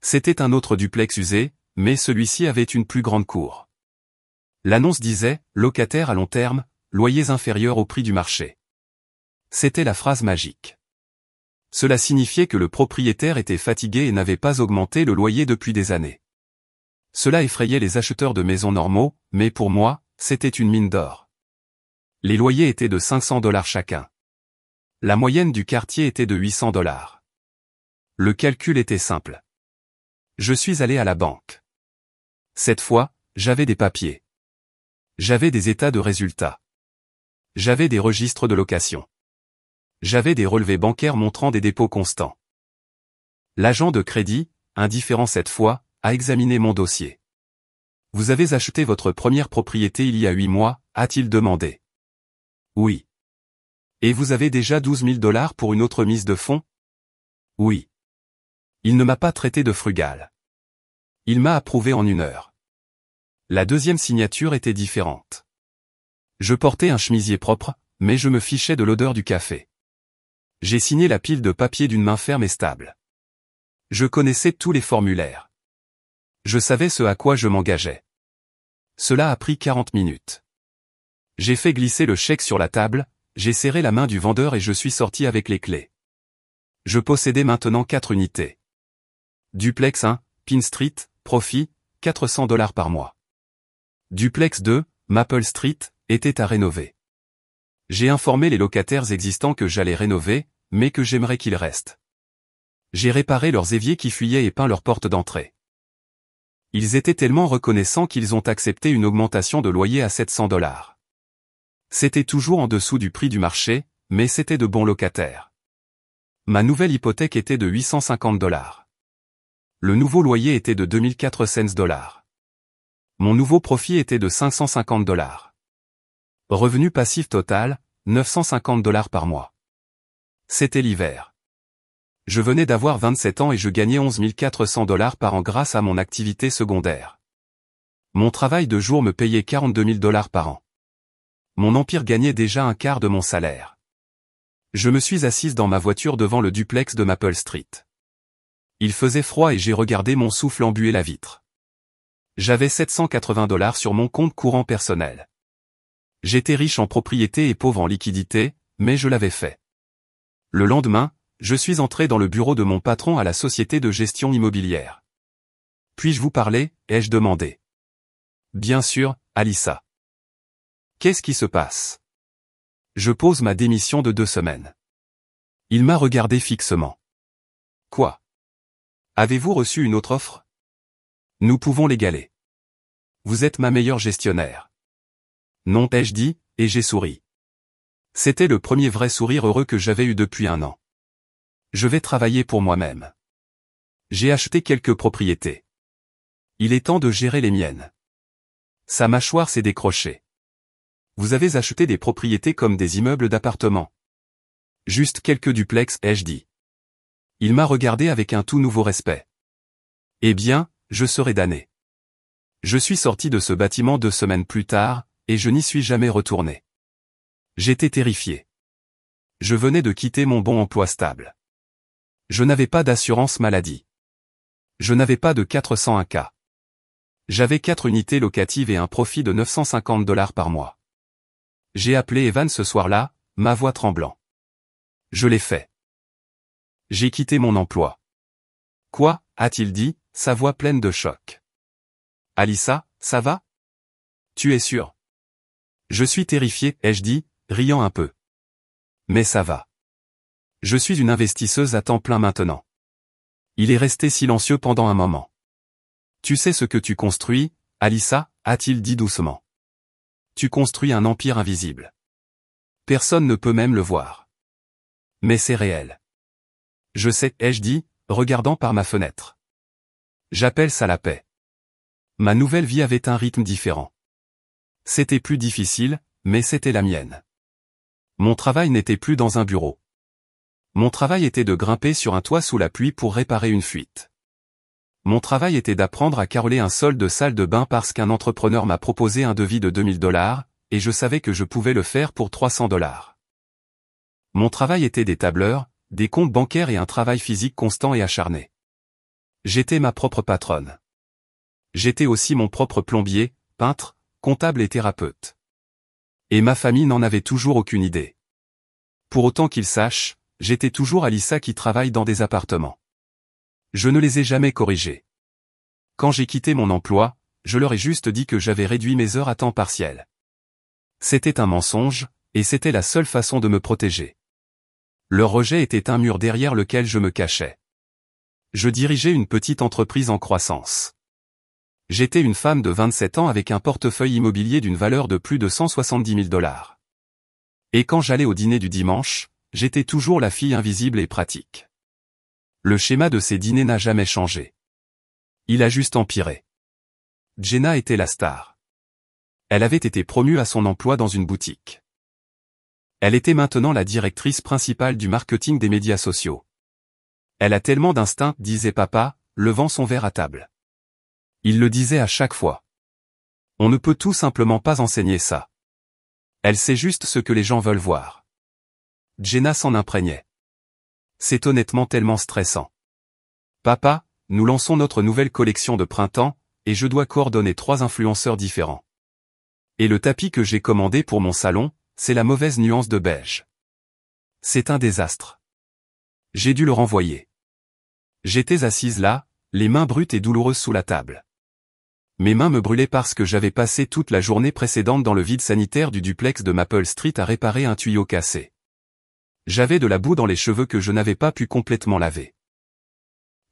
C'était un autre duplex usé, mais celui-ci avait une plus grande cour. L'annonce disait « Locataire à long terme, loyers inférieurs au prix du marché ». C'était la phrase magique. Cela signifiait que le propriétaire était fatigué et n'avait pas augmenté le loyer depuis des années. Cela effrayait les acheteurs de maisons normaux, mais pour moi, c'était une mine d'or. Les loyers étaient de $500 chacun. La moyenne du quartier était de $800. Le calcul était simple. Je suis allé à la banque. Cette fois, j'avais des papiers. J'avais des états de résultats. J'avais des registres de location. J'avais des relevés bancaires montrant des dépôts constants. L'agent de crédit, indifférent cette fois, a examiné mon dossier. « Vous avez acheté votre première propriété il y a 8 mois, a-t-il demandé. « Oui. »« Et vous avez déjà 12 000 $ pour une autre mise de fonds ?»« Oui. » Il ne m'a pas traité de frugal. Il m'a approuvé en 1 heure. La deuxième signature était différente. Je portais un chemisier propre, mais je me fichais de l'odeur du café. J'ai signé la pile de papier d'une main ferme et stable. Je connaissais tous les formulaires. Je savais ce à quoi je m'engageais. Cela a pris 40 minutes. J'ai fait glisser le chèque sur la table, j'ai serré la main du vendeur et je suis sorti avec les clés. Je possédais maintenant 4 unités. Duplex 1, Pine Street, profit, 400 $ par mois. Duplex 2, Maple Street, était à rénover. J'ai informé les locataires existants que j'allais rénover, mais que j'aimerais qu'ils restent. J'ai réparé leurs éviers qui fuyaient et peint leurs portes d'entrée. Ils étaient tellement reconnaissants qu'ils ont accepté une augmentation de loyer à 700 $. C'était toujours en dessous du prix du marché, mais c'était de bons locataires. Ma nouvelle hypothèque était de 850 $. Le nouveau loyer était de 2400 $. Mon nouveau profit était de 550 $. Revenu passif total, 950 $ par mois. C'était l'hiver. Je venais d'avoir 27 ans et je gagnais 11 400 $ par an grâce à mon activité secondaire. Mon travail de jour me payait 42 000 $ par an. Mon empire gagnait déjà un quart de mon salaire. Je me suis assise dans ma voiture devant le duplex de Maple Street. Il faisait froid et j'ai regardé mon souffle embuer la vitre. J'avais 780 $ sur mon compte courant personnel. J'étais riche en propriété et pauvre en liquidité, mais je l'avais fait. Le lendemain, je suis entré dans le bureau de mon patron à la société de gestion immobilière. « Puis-je vous parler ?» ai-je demandé. « Bien sûr, Alissa. »« Qu'est-ce qui se passe ?» ?»« Je pose ma démission de 2 semaines. » Il m'a regardé fixement. « Quoi ? Avez-vous reçu une autre offre ? Nous pouvons l'égaler. Vous êtes ma meilleure gestionnaire. » Non, ai-je dit, et j'ai souri. C'était le premier vrai sourire heureux que j'avais eu depuis 1 an. Je vais travailler pour moi-même. J'ai acheté quelques propriétés. Il est temps de gérer les miennes. Sa mâchoire s'est décrochée. Vous avez acheté des propriétés comme des immeubles d'appartements. Juste quelques duplex, ai-je dit. Il m'a regardé avec un tout nouveau respect. Eh bien, je serai damné. Je suis sorti de ce bâtiment 2 semaines plus tard, et je n'y suis jamais retourné. J'étais terrifié. Je venais de quitter mon bon emploi stable. Je n'avais pas d'assurance maladie. Je n'avais pas de 401K. J'avais 4 unités locatives et un profit de 950 $ par mois. J'ai appelé Evan ce soir-là, ma voix tremblant. Je l'ai fait. J'ai quitté mon emploi. Quoi, a-t-il dit, sa voix pleine de choc. Alissa, ça va ? Tu es sûr ? Je suis terrifié, ai-je dit, riant un peu. Mais ça va. Je suis une investisseuse à temps plein maintenant. Il est resté silencieux pendant un moment. Tu sais ce que tu construis, Alissa, a-t-il dit doucement. Tu construis un empire invisible. Personne ne peut même le voir. Mais c'est réel. Je sais, ai-je dit, regardant par ma fenêtre. J'appelle ça la paix. Ma nouvelle vie avait un rythme différent. C'était plus difficile, mais c'était la mienne. Mon travail n'était plus dans un bureau. Mon travail était de grimper sur un toit sous la pluie pour réparer une fuite. Mon travail était d'apprendre à caroler un sol de salle de bain parce qu'un entrepreneur m'a proposé un devis de 2000 $, et je savais que je pouvais le faire pour 300 $. Mon travail était des tableurs, des comptes bancaires et un travail physique constant et acharné. J'étais ma propre patronne. J'étais aussi mon propre plombier, peintre, comptable et thérapeute. Et ma famille n'en avait toujours aucune idée. Pour autant qu'ils sachent, j'étais toujours Alissa qui travaille dans des appartements. Je ne les ai jamais corrigés. Quand j'ai quitté mon emploi, je leur ai juste dit que j'avais réduit mes heures à temps partiel. C'était un mensonge, et c'était la seule façon de me protéger. Leur rejet était un mur derrière lequel je me cachais. Je dirigeais une petite entreprise en croissance. J'étais une femme de 27 ans avec un portefeuille immobilier d'une valeur de plus de 170 000 $. Et quand j'allais au dîner du dimanche, j'étais toujours la fille invisible et pratique. Le schéma de ces dîners n'a jamais changé. Il a juste empiré. Jenna était la star. Elle avait été promue à son emploi dans une boutique. Elle était maintenant la directrice principale du marketing des médias sociaux. Elle a tellement d'instinct, disait papa, levant son verre à table. Il le disait à chaque fois. On ne peut tout simplement pas enseigner ça. Elle sait juste ce que les gens veulent voir. Jenna s'en imprégnait. C'est honnêtement tellement stressant. Papa, nous lançons notre nouvelle collection de printemps, et je dois coordonner 3 influenceurs différents. Et le tapis que j'ai commandé pour mon salon, c'est la mauvaise nuance de beige. C'est un désastre. J'ai dû le renvoyer. J'étais assise là, les mains brutes et douloureuses sous la table. Mes mains me brûlaient parce que j'avais passé toute la journée précédente dans le vide sanitaire du duplex de Maple Street à réparer un tuyau cassé. J'avais de la boue dans les cheveux que je n'avais pas pu complètement laver.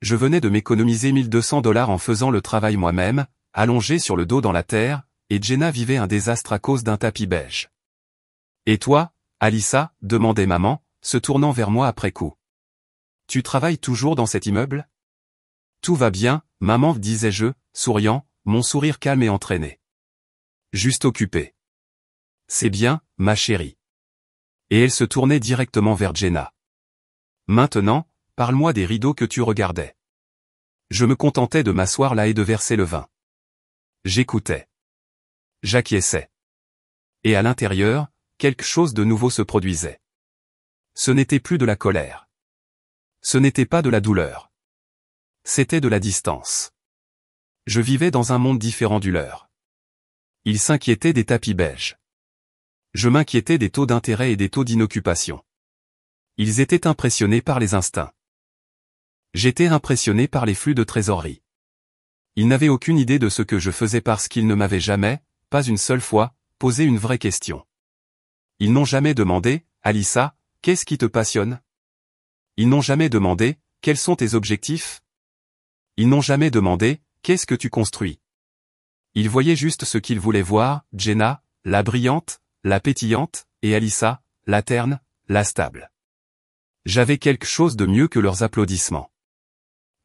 Je venais de m'économiser $1200 en faisant le travail moi-même, allongé sur le dos dans la terre, et Jenna vivait un désastre à cause d'un tapis beige. Et toi, Alyssa, demandait maman, se tournant vers moi après coup. Tu travailles toujours dans cet immeuble? Tout va bien, maman, disais-je, souriant, mon sourire calme et entraîné. Juste occupé. C'est bien, ma chérie. Et elle se tournait directement vers Jenna. Maintenant, parle-moi des rideaux que tu regardais. Je me contentais de m'asseoir là et de verser le vin. J'écoutais. J'acquiesçais. Et à l'intérieur, quelque chose de nouveau se produisait. Ce n'était plus de la colère. Ce n'était pas de la douleur. C'était de la distance. Je vivais dans un monde différent du leur. Ils s'inquiétaient des tapis beiges. Je m'inquiétais des taux d'intérêt et des taux d'inoccupation. Ils étaient impressionnés par les instincts. J'étais impressionné par les flux de trésorerie. Ils n'avaient aucune idée de ce que je faisais parce qu'ils ne m'avaient jamais, pas une seule fois, posé une vraie question. Ils n'ont jamais demandé, Alyssa, qu'est-ce qui te passionne? Ils n'ont jamais demandé, quels sont tes objectifs? Ils n'ont jamais demandé, qu'est-ce que tu construis? Ils voyaient juste ce qu'ils voulaient voir, Jenna, la brillante, la pétillante, et Alyssa, la terne, la stable. J'avais quelque chose de mieux que leurs applaudissements.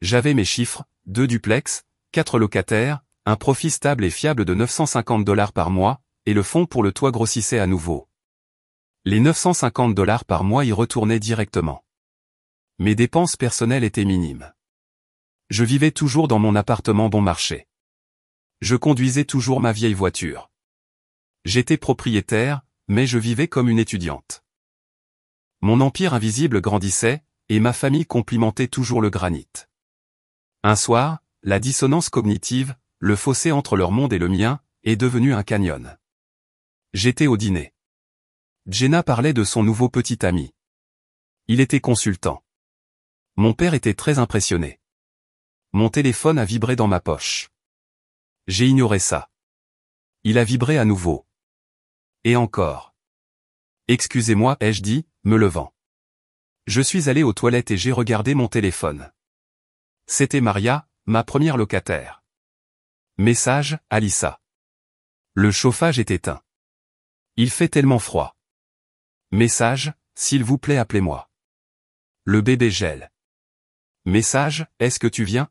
J'avais mes chiffres, 2 duplex, 4 locataires, un profit stable et fiable de $950 par mois, et le fonds pour le toit grossissait à nouveau. Les $950 par mois y retournaient directement. Mes dépenses personnelles étaient minimes. Je vivais toujours dans mon appartement bon marché. Je conduisais toujours ma vieille voiture. J'étais propriétaire, mais je vivais comme une étudiante. Mon empire invisible grandissait, et ma famille complimentait toujours le granit. Un soir, la dissonance cognitive, le fossé entre leur monde et le mien, est devenu un canyon. J'étais au dîner. Jenna parlait de son nouveau petit ami. Il était consultant. Mon père était très impressionné. Mon téléphone a vibré dans ma poche. J'ai ignoré ça. Il a vibré à nouveau. Et encore. Excusez-moi, ai-je dit, me levant. Je suis allé aux toilettes et j'ai regardé mon téléphone. C'était Maria, ma première locataire. Message, Alyssa. Le chauffage est éteint. Il fait tellement froid. Message, s'il vous plaît appelez-moi. Le bébé gèle. Message, est-ce que tu viens?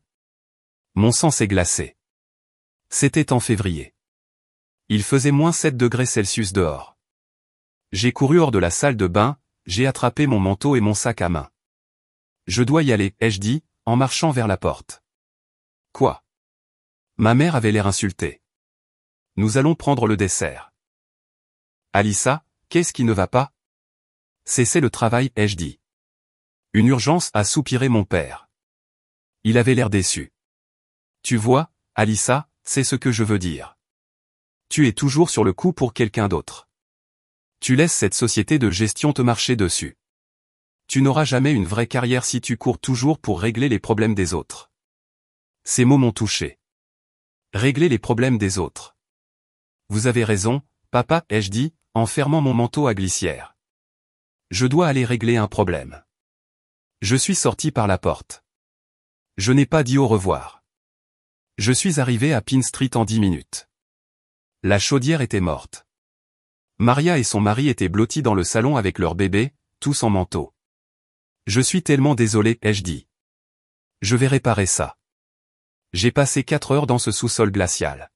Mon sang s'est glacé. C'était en février. Il faisait -7 degrés Celsius dehors. J'ai couru hors de la salle de bain, j'ai attrapé mon manteau et mon sac à main. Je dois y aller, ai-je dit, en marchant vers la porte. Quoi? Ma mère avait l'air insultée. Nous allons prendre le dessert. Alyssa, qu'est-ce qui ne va pas? Cessez le travail, ai-je dit. Une urgence, a soupiré mon père. Il avait l'air déçu. Tu vois, Alyssa, c'est ce que je veux dire. Tu es toujours sur le coup pour quelqu'un d'autre. Tu laisses cette société de gestion te marcher dessus. Tu n'auras jamais une vraie carrière si tu cours toujours pour régler les problèmes des autres. Ces mots m'ont touché. Régler les problèmes des autres. Vous avez raison, papa, ai-je dit, en fermant mon manteau à glissière. Je dois aller régler un problème. Je suis sorti par la porte. Je n'ai pas dit au revoir. Je suis arrivé à Pine Street en 10 minutes. La chaudière était morte. Maria et son mari étaient blottis dans le salon avec leur bébé, tous en manteau. Je suis tellement désolé, ai-je dit. Je vais réparer ça. J'ai passé 4 heures dans ce sous-sol glacial.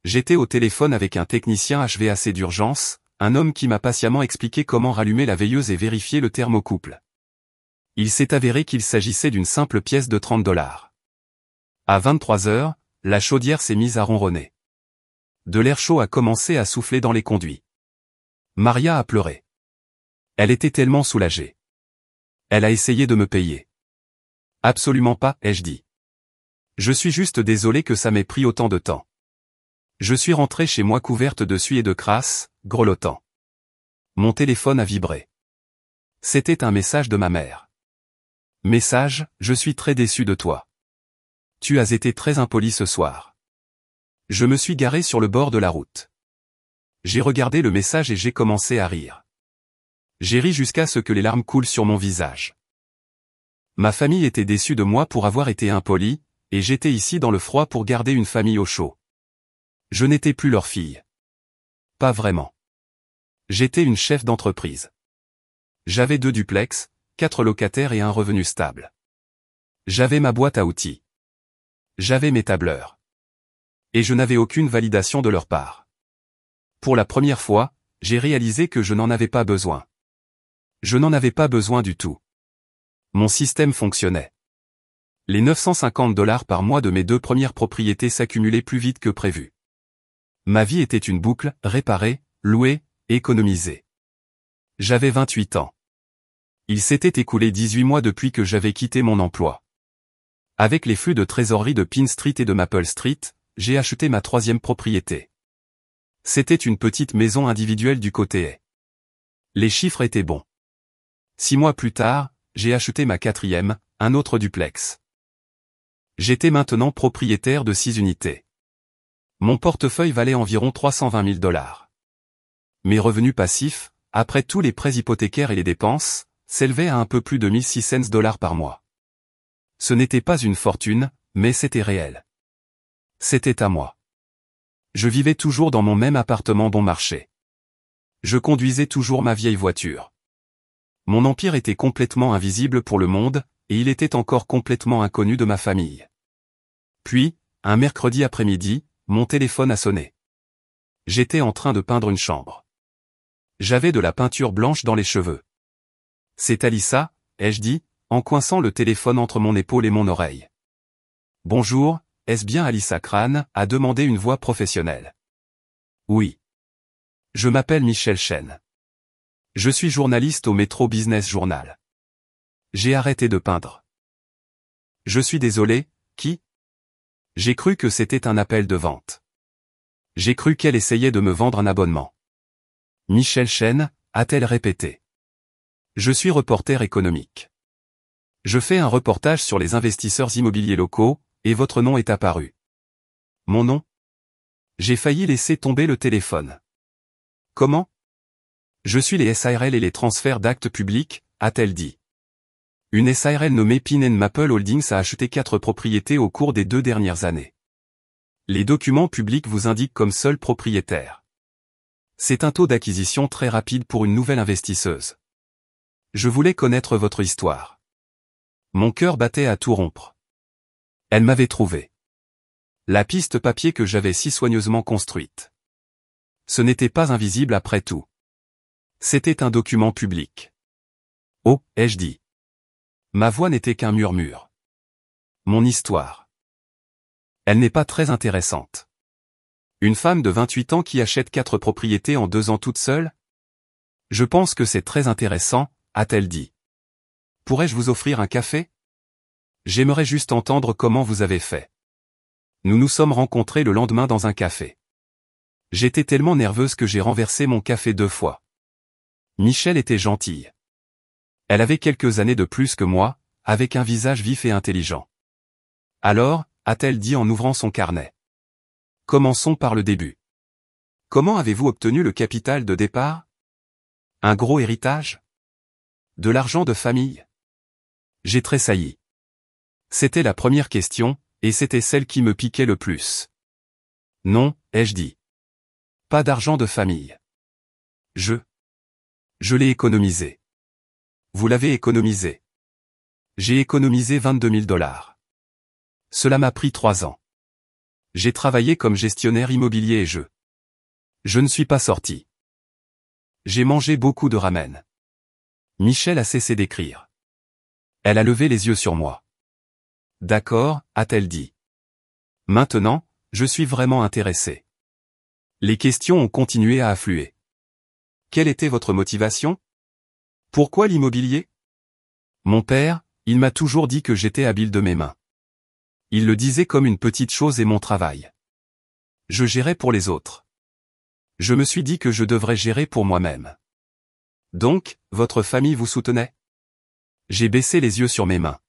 J'étais au téléphone avec un technicien HVAC d'urgence, un homme qui m'a patiemment expliqué comment rallumer la veilleuse et vérifier le thermocouple. Il s'est avéré qu'il s'agissait d'une simple pièce de $30. À 23 heures, la chaudière s'est mise à ronronner. De l'air chaud a commencé à souffler dans les conduits. Maria a pleuré. Elle était tellement soulagée. Elle a essayé de me payer. Absolument pas, ai-je dit. Je suis juste désolé que ça m'ait pris autant de temps. Je suis rentrée chez moi couverte de suie et de crasse, grelottant. Mon téléphone a vibré. C'était un message de ma mère. Message, je suis très déçu de toi. Tu as été très impoli ce soir. Je me suis garé sur le bord de la route. J'ai regardé le message et j'ai commencé à rire. J'ai ri jusqu'à ce que les larmes coulent sur mon visage. Ma famille était déçue de moi pour avoir été impoli, et j'étais ici dans le froid pour garder une famille au chaud. Je n'étais plus leur fille. Pas vraiment. J'étais une chef d'entreprise. J'avais 2 duplex, 4 locataires et un revenu stable. J'avais ma boîte à outils. J'avais mes tableurs. Et je n'avais aucune validation de leur part. Pour la première fois, j'ai réalisé que je n'en avais pas besoin. Je n'en avais pas besoin du tout. Mon système fonctionnait. Les $950 par mois de mes 2 premières propriétés s'accumulaient plus vite que prévu. Ma vie était une boucle, réparer, louer, économiser. J'avais 28 ans. Il s'était écoulé 18 mois depuis que j'avais quitté mon emploi. Avec les flux de trésorerie de Pine Street et de Maple Street, j'ai acheté ma 3e propriété. C'était une petite maison individuelle du côté est. Les chiffres étaient bons. 6 mois plus tard, j'ai acheté ma 4e, un autre duplex. J'étais maintenant propriétaire de 6 unités. Mon portefeuille valait environ $320 000. Mes revenus passifs, après tous les prêts hypothécaires et les dépenses, s'élevaient à un peu plus de $1 600 par mois. Ce n'était pas une fortune, mais c'était réel. C'était à moi. Je vivais toujours dans mon même appartement bon marché. Je conduisais toujours ma vieille voiture. Mon empire était complètement invisible pour le monde, et il était encore complètement inconnu de ma famille. Puis, un mercredi après-midi, mon téléphone a sonné. J'étais en train de peindre une chambre. J'avais de la peinture blanche dans les cheveux. C'est Alissa, ai-je dit, en coinçant le téléphone entre mon épaule et mon oreille. Bonjour, est-ce bien Alissa Crane, a demandé une voix professionnelle. Oui. Je m'appelle Michel Chen. Je suis journaliste au Metro Business Journal. J'ai arrêté de peindre. Je suis désolé, qui ? J'ai cru que c'était un appel de vente. J'ai cru qu'elle essayait de me vendre un abonnement. Michel Chen, a-t-elle répété. Je suis reporter économique. Je fais un reportage sur les investisseurs immobiliers locaux, et votre nom est apparu. Mon nom ? J'ai failli laisser tomber le téléphone. Comment ? Je suis les SARL et les transferts d'actes publics, a-t-elle dit. Une SARL nommée Pine & Maple Holdings a acheté 4 propriétés au cours des 2 dernières années. Les documents publics vous indiquent comme seul propriétaire. C'est un taux d'acquisition très rapide pour une nouvelle investisseuse. Je voulais connaître votre histoire. Mon cœur battait à tout rompre. Elle m'avait trouvé. La piste papier que j'avais si soigneusement construite. Ce n'était pas invisible après tout. C'était un document public. Oh, ai-je dit. Ma voix n'était qu'un murmure. Mon histoire. Elle n'est pas très intéressante. Une femme de 28 ans qui achète 4 propriétés en 2 ans toute seule ? Je pense que c'est très intéressant, a-t-elle dit. Pourrais-je vous offrir un café ? J'aimerais juste entendre comment vous avez fait. Nous nous sommes rencontrés le lendemain dans un café. J'étais tellement nerveuse que j'ai renversé mon café 2 fois. Michel était gentille. Elle avait quelques années de plus que moi, avec un visage vif et intelligent. Alors, a-t-elle dit en ouvrant son carnet. Commençons par le début. Comment avez-vous obtenu le capital de départ ? Un gros héritage ? De l'argent de famille ? J'ai tressailli. C'était la première question, et c'était celle qui me piquait le plus. Non, ai-je dit. Pas d'argent de famille. Je l'ai économisé. vous l'avez économisé. J'ai économisé 22 000 $. Cela m'a pris 3 ans. J'ai travaillé comme gestionnaire immobilier et je ne suis pas sorti. J'ai mangé beaucoup de ramen. Michel a cessé d'écrire. Elle a levé les yeux sur moi. D'accord, a-t-elle dit. Maintenant, je suis vraiment intéressé. Les questions ont continué à affluer. Quelle était votre motivation? Pourquoi l'immobilier? Mon père, il m'a toujours dit que j'étais habile de mes mains. Il le disait comme une petite chose et mon travail. Je gérais pour les autres. Je me suis dit que je devrais gérer pour moi-même. Donc, votre famille vous soutenait? J'ai baissé les yeux sur mes mains.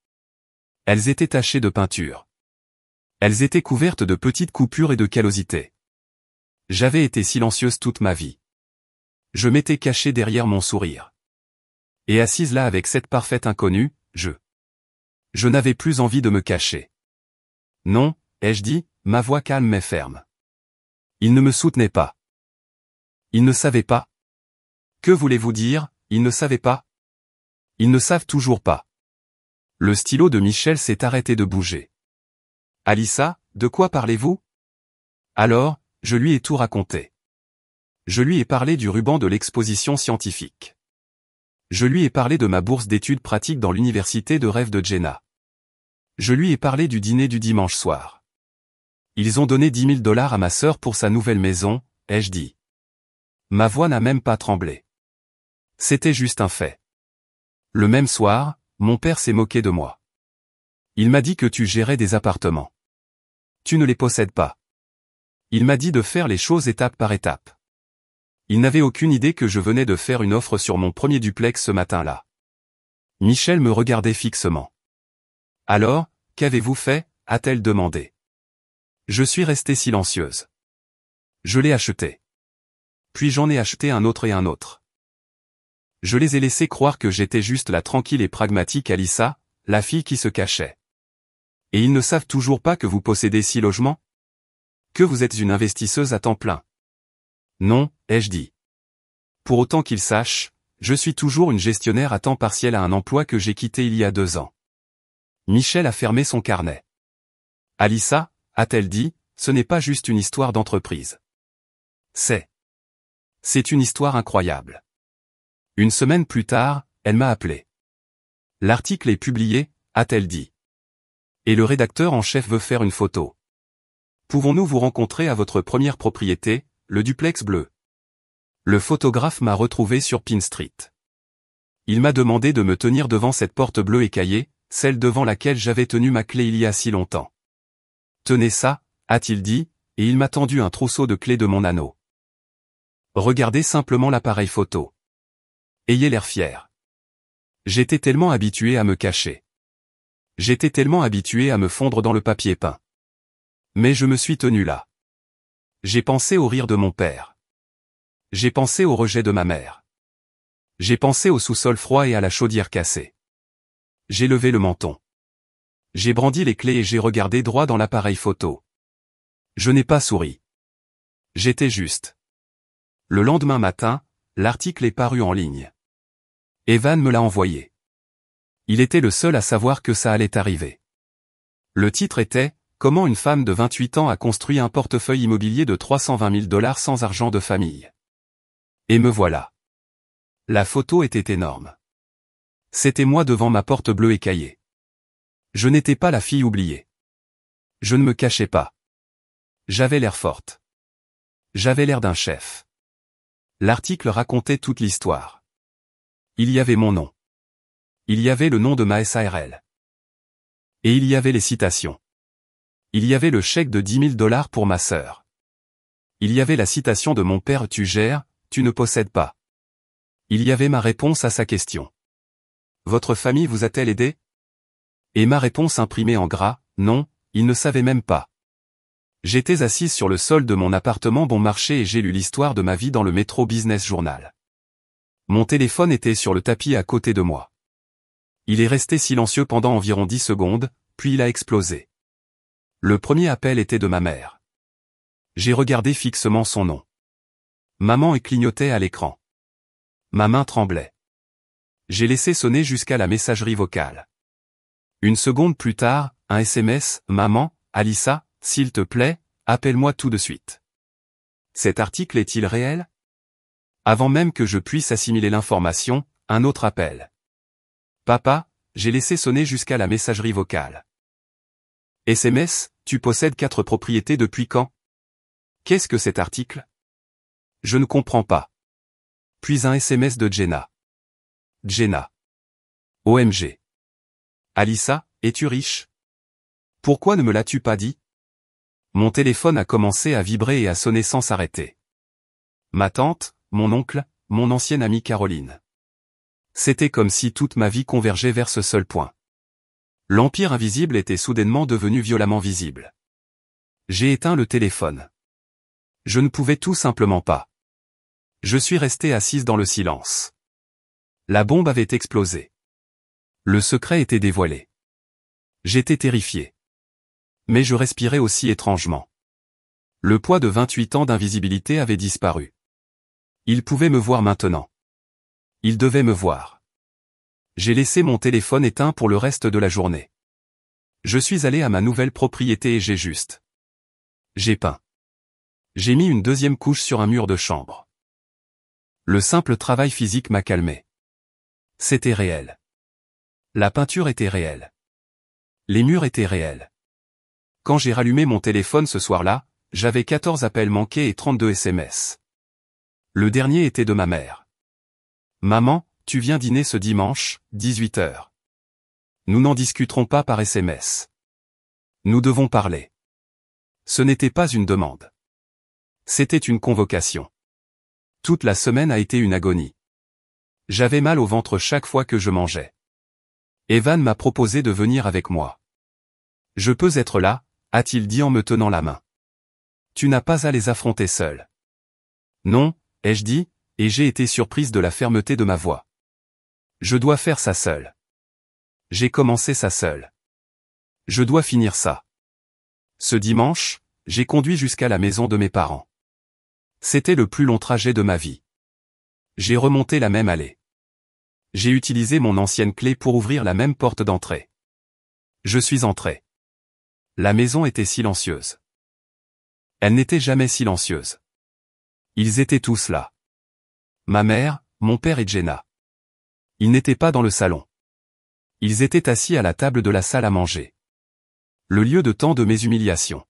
Elles étaient tachées de peinture. Elles étaient couvertes de petites coupures et de callosités. J'avais été silencieuse toute ma vie. Je m'étais cachée derrière mon sourire. Et assise là avec cette parfaite inconnue, je n'avais plus envie de me cacher. Non, ai-je dit, ma voix calme mais ferme. Ils ne me soutenaient pas. Ils ne savaient pas. Que voulez-vous dire, ils ne savaient pas? Ils ne savent toujours pas. Le stylo de Michel s'est arrêté de bouger. Alissa, de quoi parlez-vous? Alors, je lui ai tout raconté. Je lui ai parlé du ruban de l'exposition scientifique. Je lui ai parlé de ma bourse d'études pratiques dans l'université de rêve de Jenna. Je lui ai parlé du dîner du dimanche soir. Ils ont donné 10 000 $ à ma sœur pour sa nouvelle maison, ai-je dit. Ma voix n'a même pas tremblé. C'était juste un fait. Le même soir, mon père s'est moqué de moi. Il m'a dit que tu gérais des appartements. Tu ne les possèdes pas. Il m'a dit de faire les choses étape par étape. Il n'avait aucune idée que je venais de faire une offre sur mon premier duplex ce matin-là. Michel me regardait fixement. Alors, qu'avez-vous fait? A-t-elle demandé. Je suis restée silencieuse. Je l'ai acheté. Puis j'en ai acheté un autre et un autre. Je les ai laissés croire que j'étais juste la tranquille et pragmatique Alissa, la fille qui se cachait. Et ils ne savent toujours pas que vous possédez 6 logements? Que vous êtes une investisseuse à temps plein? Non, ai-je dit. Pour autant qu'ils sachent, je suis toujours une gestionnaire à temps partiel à un emploi que j'ai quitté il y a 2 ans. Michel a fermé son carnet. Alissa, a-t-elle dit, ce n'est pas juste une histoire d'entreprise. C'est une histoire incroyable. Une semaine plus tard, elle m'a appelé. L'article est publié, a-t-elle dit. Et le rédacteur en chef veut faire une photo. Pouvons-nous vous rencontrer à votre première propriété, le duplex bleu? Le photographe m'a retrouvé sur Pine Street. Il m'a demandé de me tenir devant cette porte bleue écaillée, celle devant laquelle j'avais tenu ma clé il y a si longtemps. Tenez ça, a-t-il dit, et il m'a tendu un trousseau de clés de mon anneau. Regardez simplement l'appareil photo. Ayez l'air fier. J'étais tellement habitué à me cacher. J'étais tellement habitué à me fondre dans le papier peint. Mais je me suis tenu là. J'ai pensé au rire de mon père. J'ai pensé au rejet de ma mère. J'ai pensé au sous-sol froid et à la chaudière cassée. J'ai levé le menton. J'ai brandi les clés et j'ai regardé droit dans l'appareil photo. Je n'ai pas souri. J'étais juste. Le lendemain matin, l'article est paru en ligne. Evan me l'a envoyé. Il était le seul à savoir que ça allait arriver. Le titre était « Comment une femme de 28 ans a construit un portefeuille immobilier de 320 000 $ sans argent de famille ». Et me voilà. La photo était énorme. C'était moi devant ma porte bleue écaillée. Je n'étais pas la fille oubliée. Je ne me cachais pas. J'avais l'air forte. J'avais l'air d'un chef. L'article racontait toute l'histoire. Il y avait mon nom. Il y avait le nom de ma SARL. Et il y avait les citations. Il y avait le chèque de 10 000 $ pour ma sœur. Il y avait la citation de mon père « Tu gères, tu ne possèdes pas ». Il y avait ma réponse à sa question. « Votre famille vous a-t-elle aidé ?» Et ma réponse imprimée en gras, « Non, ils ne savaient même pas ». J'étais assise sur le sol de mon appartement bon marché et j'ai lu l'histoire de ma vie dans le Metro Business Journal. Mon téléphone était sur le tapis à côté de moi. Il est resté silencieux pendant environ 10 secondes, puis il a explosé. Le premier appel était de ma mère. J'ai regardé fixement son nom. Maman clignotait à l'écran. Ma main tremblait. J'ai laissé sonner jusqu'à la messagerie vocale. Une seconde plus tard, un SMS, Maman, Alissa, s'il te plaît, appelle-moi tout de suite. Cet article est-il réel? Avant même que je puisse assimiler l'information, un autre appel. Papa, j'ai laissé sonner jusqu'à la messagerie vocale. SMS, tu possèdes 4 propriétés depuis quand? Qu'est-ce que cet article? Je ne comprends pas. Puis un SMS de Jenna. Jenna. OMG. Alissa, es-tu riche? Pourquoi ne me l'as-tu pas dit? Mon téléphone a commencé à vibrer et à sonner sans s'arrêter. Ma tante, mon oncle, mon ancienne amie Caroline. C'était comme si toute ma vie convergeait vers ce seul point. L'empire invisible était soudainement devenu violemment visible. J'ai éteint le téléphone. Je ne pouvais tout simplement pas. Je suis resté assise dans le silence. La bombe avait explosé. Le secret était dévoilé. J'étais terrifié. Mais je respirais aussi étrangement. Le poids de 28 ans d'invisibilité avait disparu. Il pouvait me voir maintenant. Il devait me voir. J'ai laissé mon téléphone éteint pour le reste de la journée. Je suis allé à ma nouvelle propriété et j'ai peint. J'ai mis une deuxième couche sur un mur de chambre. Le simple travail physique m'a calmé. C'était réel. La peinture était réelle. Les murs étaient réels. Quand j'ai rallumé mon téléphone ce soir-là, j'avais 14 appels manqués et 32 SMS. Le dernier était de ma mère. Maman, tu viens dîner ce dimanche, 18h. Nous n'en discuterons pas par SMS. Nous devons parler. Ce n'était pas une demande. C'était une convocation. Toute la semaine a été une agonie. J'avais mal au ventre chaque fois que je mangeais. Evan m'a proposé de venir avec moi. Je peux être là, a-t-il dit en me tenant la main. Tu n'as pas à les affronter seul. Non, ai-je dit, et j'ai été surprise de la fermeté de ma voix. Je dois faire ça seul. J'ai commencé ça seul. Je dois finir ça. Ce dimanche, j'ai conduit jusqu'à la maison de mes parents. C'était le plus long trajet de ma vie. J'ai remonté la même allée. J'ai utilisé mon ancienne clé pour ouvrir la même porte d'entrée. Je suis entré. La maison était silencieuse. Elle n'était jamais silencieuse. Ils étaient tous là. Ma mère, mon père et Jenna. Ils n'étaient pas dans le salon. Ils étaient assis à la table de la salle à manger. Le lieu de tant de mes humiliations.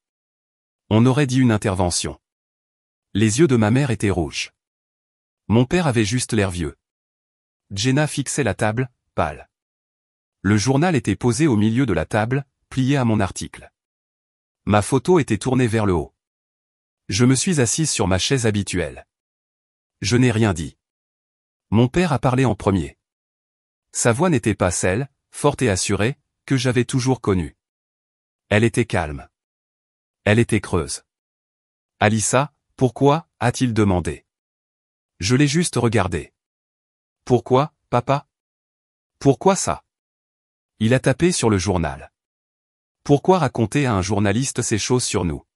On aurait dit une intervention. Les yeux de ma mère étaient rouges. Mon père avait juste l'air vieux. Jenna fixait la table, pâle. Le journal était posé au milieu de la table, plié à mon article. Ma photo était tournée vers le haut. Je me suis assise sur ma chaise habituelle. Je n'ai rien dit. Mon père a parlé en premier. Sa voix n'était pas celle, forte et assurée, que j'avais toujours connue. Elle était calme. Elle était creuse. Alissa, pourquoi, a-t-il demandé. Je l'ai juste regardé. Pourquoi, papa? Pourquoi ça? Il a tapé sur le journal. Pourquoi raconter à un journaliste ces choses sur nous?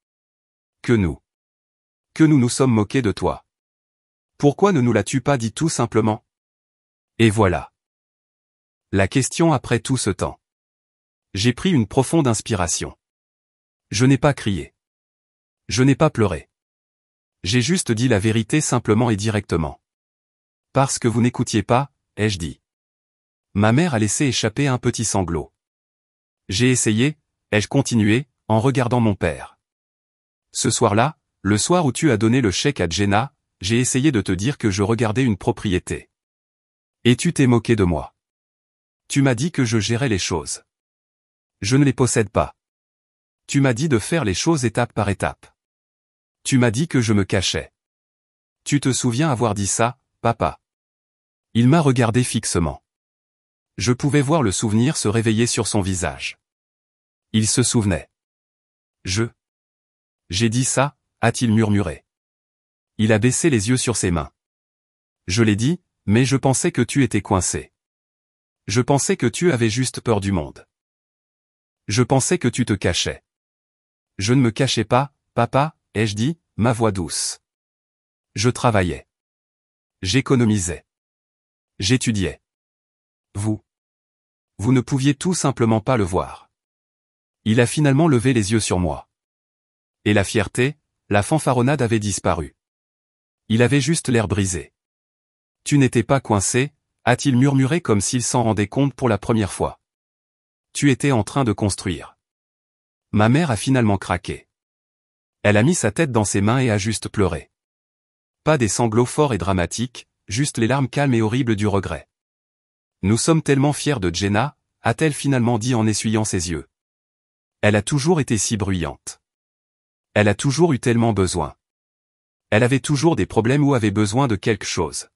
Que nous nous sommes moqués de toi. Pourquoi ne nous l'as-tu pas dit tout simplement? Et voilà. La question après tout ce temps. J'ai pris une profonde inspiration. Je n'ai pas crié. Je n'ai pas pleuré. J'ai juste dit la vérité simplement et directement. Parce que vous n'écoutiez pas, ai-je dit. Ma mère a laissé échapper un petit sanglot. J'ai essayé, ai-je continué, en regardant mon père. Ce soir-là, le soir où tu as donné le chèque à Jenna, j'ai essayé de te dire que je regardais une propriété. Et tu t'es moqué de moi. Tu m'as dit que je gérais les choses. Je ne les possède pas. Tu m'as dit de faire les choses étape par étape. Tu m'as dit que je me cachais. Tu te souviens avoir dit ça, papa? Il m'a regardé fixement. Je pouvais voir le souvenir se réveiller sur son visage. Il se souvenait. J'ai dit ça, a-t-il murmuré. Il a baissé les yeux sur ses mains. Je l'ai dit, mais je pensais que tu étais coincé. Je pensais que tu avais juste peur du monde. Je pensais que tu te cachais. Je ne me cachais pas, papa, ai-je dit, ma voix douce. Je travaillais. J'économisais. J'étudiais. Vous ne pouviez tout simplement pas le voir. Il a finalement levé les yeux sur moi. Et la fierté, la fanfaronnade avait disparu. Il avait juste l'air brisé. Tu n'étais pas coincé, a-t-il murmuré comme s'il s'en rendait compte pour la première fois. Tu étais en train de construire. Ma mère a finalement craqué. Elle a mis sa tête dans ses mains et a juste pleuré. Pas des sanglots forts et dramatiques, juste les larmes calmes et horribles du regret. Nous sommes tellement fiers de Jenna, a-t-elle finalement dit en essuyant ses yeux. Elle a toujours été si bruyante. Elle a toujours eu tellement besoin. Elle avait toujours des problèmes ou avait besoin de quelque chose.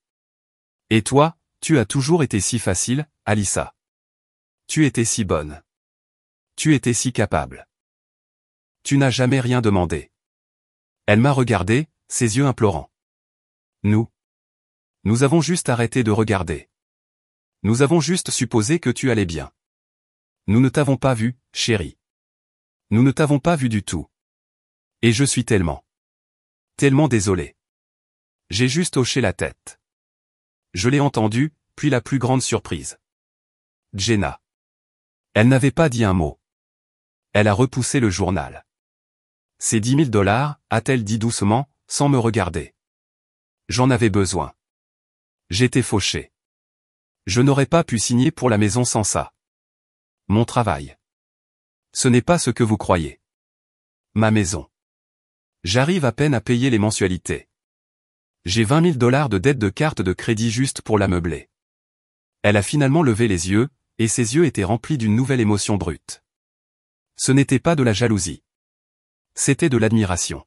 Et toi, tu as toujours été si facile, Alyssa. Tu étais si bonne. Tu étais si capable. Tu n'as jamais rien demandé. Elle m'a regardé, ses yeux implorants. Nous avons juste arrêté de regarder. Nous avons juste supposé que tu allais bien. Nous ne t'avons pas vu, chérie. Nous ne t'avons pas vu du tout. Et je suis tellement désolé. J'ai juste hoché la tête. Je l'ai entendu, puis la plus grande surprise. Jenna. Elle n'avait pas dit un mot. Elle a repoussé le journal. C'est $10 000, a-t-elle dit doucement, sans me regarder. J'en avais besoin. J'étais fauché. Je n'aurais pas pu signer pour la maison sans ça. Mon travail. Ce n'est pas ce que vous croyez. Ma maison. J'arrive à peine à payer les mensualités. J'ai $20 000 de dette de carte de crédit juste pour la meubler. Elle a finalement levé les yeux, et ses yeux étaient remplis d'une nouvelle émotion brute. Ce n'était pas de la jalousie. C'était de l'admiration.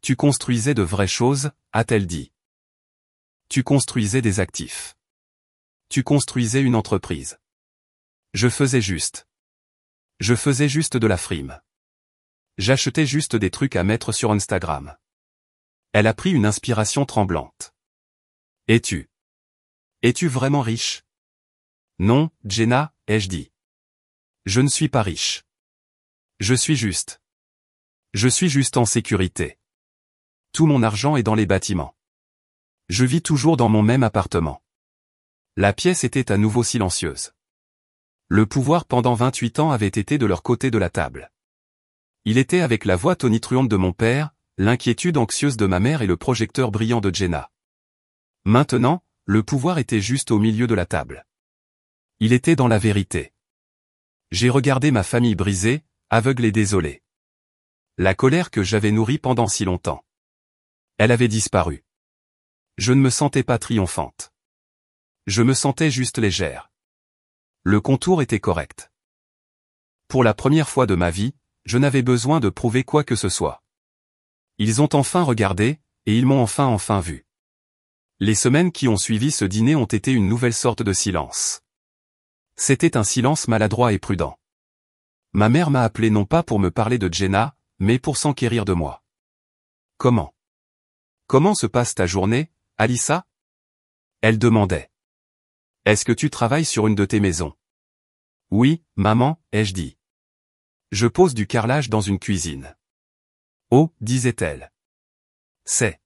Tu construisais de vraies choses, a-t-elle dit. Tu construisais des actifs. Tu construisais une entreprise. Je faisais juste de la frime. J'achetais juste des trucs à mettre sur Instagram. Elle a pris une inspiration tremblante. Es-tu vraiment riche? Non, Jenna, ai-je dit. Je ne suis pas riche. Je suis juste en sécurité. Tout mon argent est dans les bâtiments. Je vis toujours dans mon même appartement. La pièce était à nouveau silencieuse. Le pouvoir pendant 28 ans avait été de leur côté de la table. Il était avec la voix tonitruante de mon père, l'inquiétude anxieuse de ma mère et le projecteur brillant de Jenna. Maintenant, le pouvoir était juste au milieu de la table. Il était dans la vérité. J'ai regardé ma famille brisée, aveugle et désolée. La colère que j'avais nourrie pendant si longtemps. Elle avait disparu. Je ne me sentais pas triomphante. Je me sentais juste légère. Le contour était correct. Pour la première fois de ma vie, je n'avais besoin de prouver quoi que ce soit. Ils ont enfin regardé, et ils m'ont enfin vu. Les semaines qui ont suivi ce dîner ont été une nouvelle sorte de silence. C'était un silence maladroit et prudent. Ma mère m'a appelé non pas pour me parler de Jenna, mais pour s'enquérir de moi. Comment se passe ta journée, Alyssa? Elle demandait. Est-ce que tu travailles sur une de tes maisons? Oui, maman, ai-je dit. Je pose du carrelage dans une cuisine. Oh, disait-elle. C'est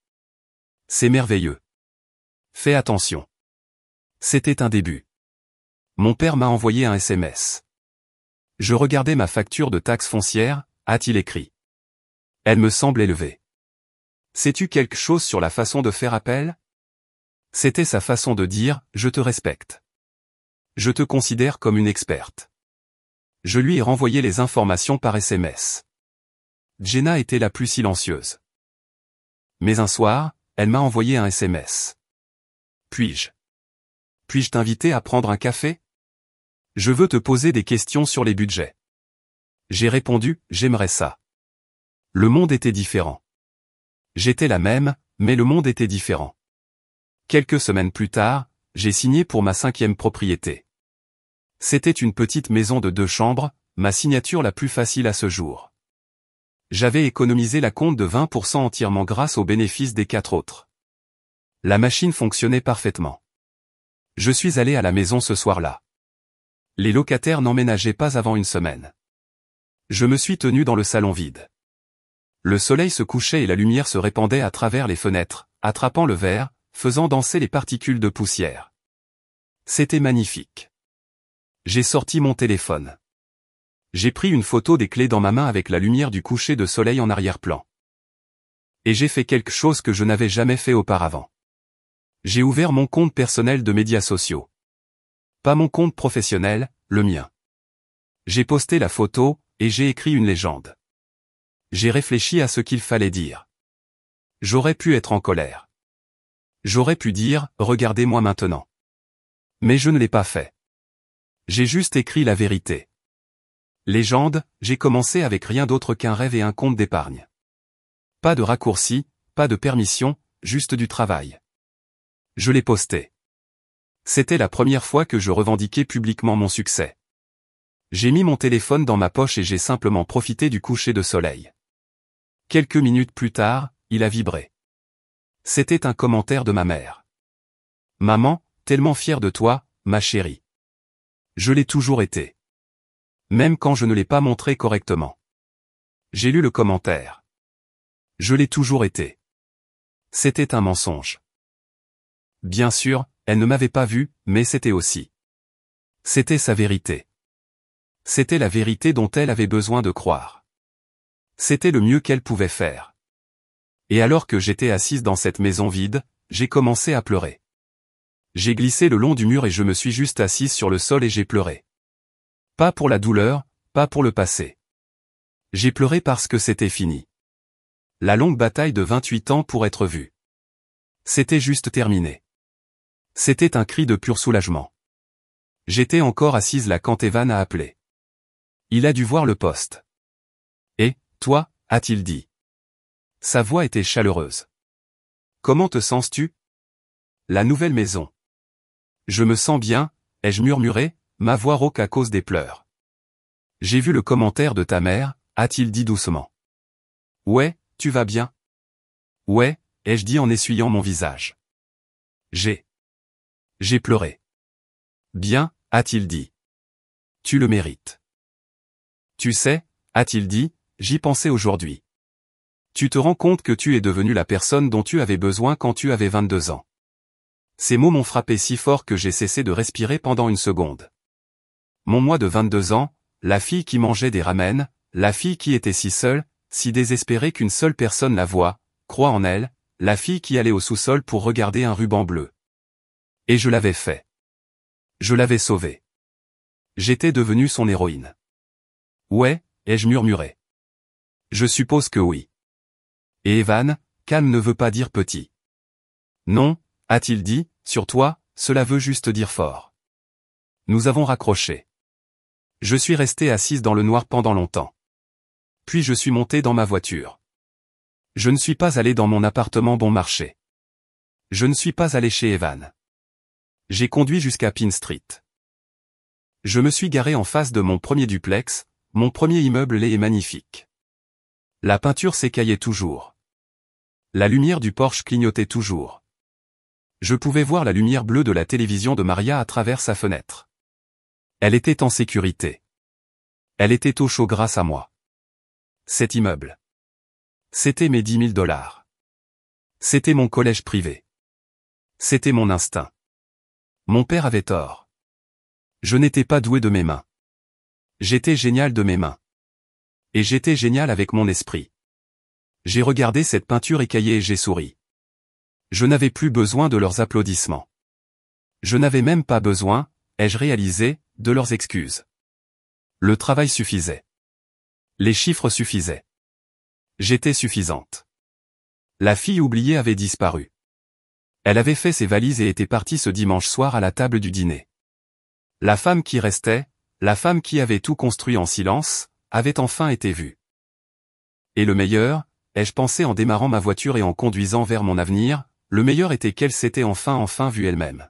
merveilleux. Fais attention. C'était un début. Mon père m'a envoyé un SMS. Je regardais ma facture de taxe foncière, a-t-il écrit. Elle me semble élevée. Sais-tu quelque chose sur la façon de faire appel? C'était sa façon de dire « Je te respecte. Je te considère comme une experte. » Je lui ai renvoyé les informations par SMS. Jenna était la plus silencieuse. Mais un soir, elle m'a envoyé un SMS. Puis-je t'inviter à prendre un café? Je veux te poser des questions sur les budgets. J'ai répondu, j'aimerais ça. Le monde était différent. J'étais la même, mais le monde était différent. Quelques semaines plus tard, j'ai signé pour ma 5e propriété. C'était une petite maison de 2 chambres, ma signature la plus facile à ce jour. J'avais économisé la compte de 20% entièrement grâce aux bénéfices des 4 autres. La machine fonctionnait parfaitement. Je suis allé à la maison ce soir-là. Les locataires n'emménageaient pas avant une semaine. Je me suis tenu dans le salon vide. Le soleil se couchait et la lumière se répandait à travers les fenêtres, attrapant le verre, faisant danser les particules de poussière. C'était magnifique. J'ai sorti mon téléphone. J'ai pris une photo des clés dans ma main avec la lumière du coucher de soleil en arrière-plan. Et j'ai fait quelque chose que je n'avais jamais fait auparavant. J'ai ouvert mon compte personnel de médias sociaux. Pas mon compte professionnel, le mien. J'ai posté la photo, et j'ai écrit une légende. J'ai réfléchi à ce qu'il fallait dire. J'aurais pu être en colère. J'aurais pu dire, regardez-moi maintenant. Mais je ne l'ai pas fait. J'ai juste écrit la vérité. Légende, j'ai commencé avec rien d'autre qu'un rêve et un compte d'épargne. Pas de raccourci, pas de permission, juste du travail. Je l'ai posté. C'était la première fois que je revendiquais publiquement mon succès. J'ai mis mon téléphone dans ma poche et j'ai simplement profité du coucher de soleil. Quelques minutes plus tard, il a vibré. C'était un commentaire de ma mère. Maman, tellement fière de toi, ma chérie. Je l'ai toujours été. Même quand je ne l'ai pas montré correctement. J'ai lu le commentaire. Je l'ai toujours été. C'était un mensonge. Bien sûr, elle ne m'avait pas vu, mais c'était aussi. C'était sa vérité. C'était la vérité dont elle avait besoin de croire. C'était le mieux qu'elle pouvait faire. Et alors que j'étais assise dans cette maison vide, j'ai commencé à pleurer. J'ai glissé le long du mur et je me suis juste assise sur le sol et j'ai pleuré. Pas pour la douleur, pas pour le passé. J'ai pleuré parce que c'était fini. La longue bataille de 28 ans pour être vue. C'était juste terminé. C'était un cri de pur soulagement. J'étais encore assise là quand Evan a appelé. Il a dû voir le poste. Et, toi, a-t-il dit. Sa voix était chaleureuse. Comment te sens-tu? La nouvelle maison. Je me sens bien, ai-je murmuré, ma voix rauque à cause des pleurs. J'ai vu le commentaire de ta mère, a-t-il dit doucement. Ouais, tu vas bien? Ouais, ai-je dit en essuyant mon visage. J'ai pleuré. Bien, a-t-il dit. Tu le mérites. Tu sais, a-t-il dit, j'y pensais aujourd'hui. Tu te rends compte que tu es devenu la personne dont tu avais besoin quand tu avais 22 ans. Ces mots m'ont frappé si fort que j'ai cessé de respirer pendant une seconde. Mon moi de 22 ans, la fille qui mangeait des ramen, la fille qui était si seule, si désespérée qu'une seule personne la voit, croit en elle, la fille qui allait au sous-sol pour regarder un ruban bleu. Et je l'avais fait. Je l'avais sauvée. J'étais devenu son héroïne. Ouais, ai-je murmuré. Je suppose que oui. Et Evan, calme ne veut pas dire petit. Non, a-t-il dit, sur toi, cela veut juste dire fort. Nous avons raccroché. Je suis restée assise dans le noir pendant longtemps. Puis je suis montée dans ma voiture. Je ne suis pas allé dans mon appartement bon marché. Je ne suis pas allé chez Evan. J'ai conduit jusqu'à Pine Street. Je me suis garé en face de mon premier duplex, mon premier immeuble laid et magnifique. La peinture s'écaillait toujours. La lumière du porche clignotait toujours. Je pouvais voir la lumière bleue de la télévision de Maria à travers sa fenêtre. Elle était en sécurité. Elle était au chaud grâce à moi. Cet immeuble. C'était mes 10 000 $. C'était mon collège privé. C'était mon instinct. Mon père avait tort. Je n'étais pas doué de mes mains. J'étais génial de mes mains. Et j'étais génial avec mon esprit. J'ai regardé cette peinture écaillée et j'ai souri. Je n'avais plus besoin de leurs applaudissements. Je n'avais même pas besoin, ai-je réalisé, de leurs excuses. Le travail suffisait. Les chiffres suffisaient. J'étais suffisante. La fille oubliée avait disparu. Elle avait fait ses valises et était partie ce dimanche soir à la table du dîner. La femme qui restait, la femme qui avait tout construit en silence, avait enfin été vue. Et le meilleur, ai-je pensé en démarrant ma voiture et en conduisant vers mon avenir, le meilleur était qu'elle s'était enfin vue elle-même.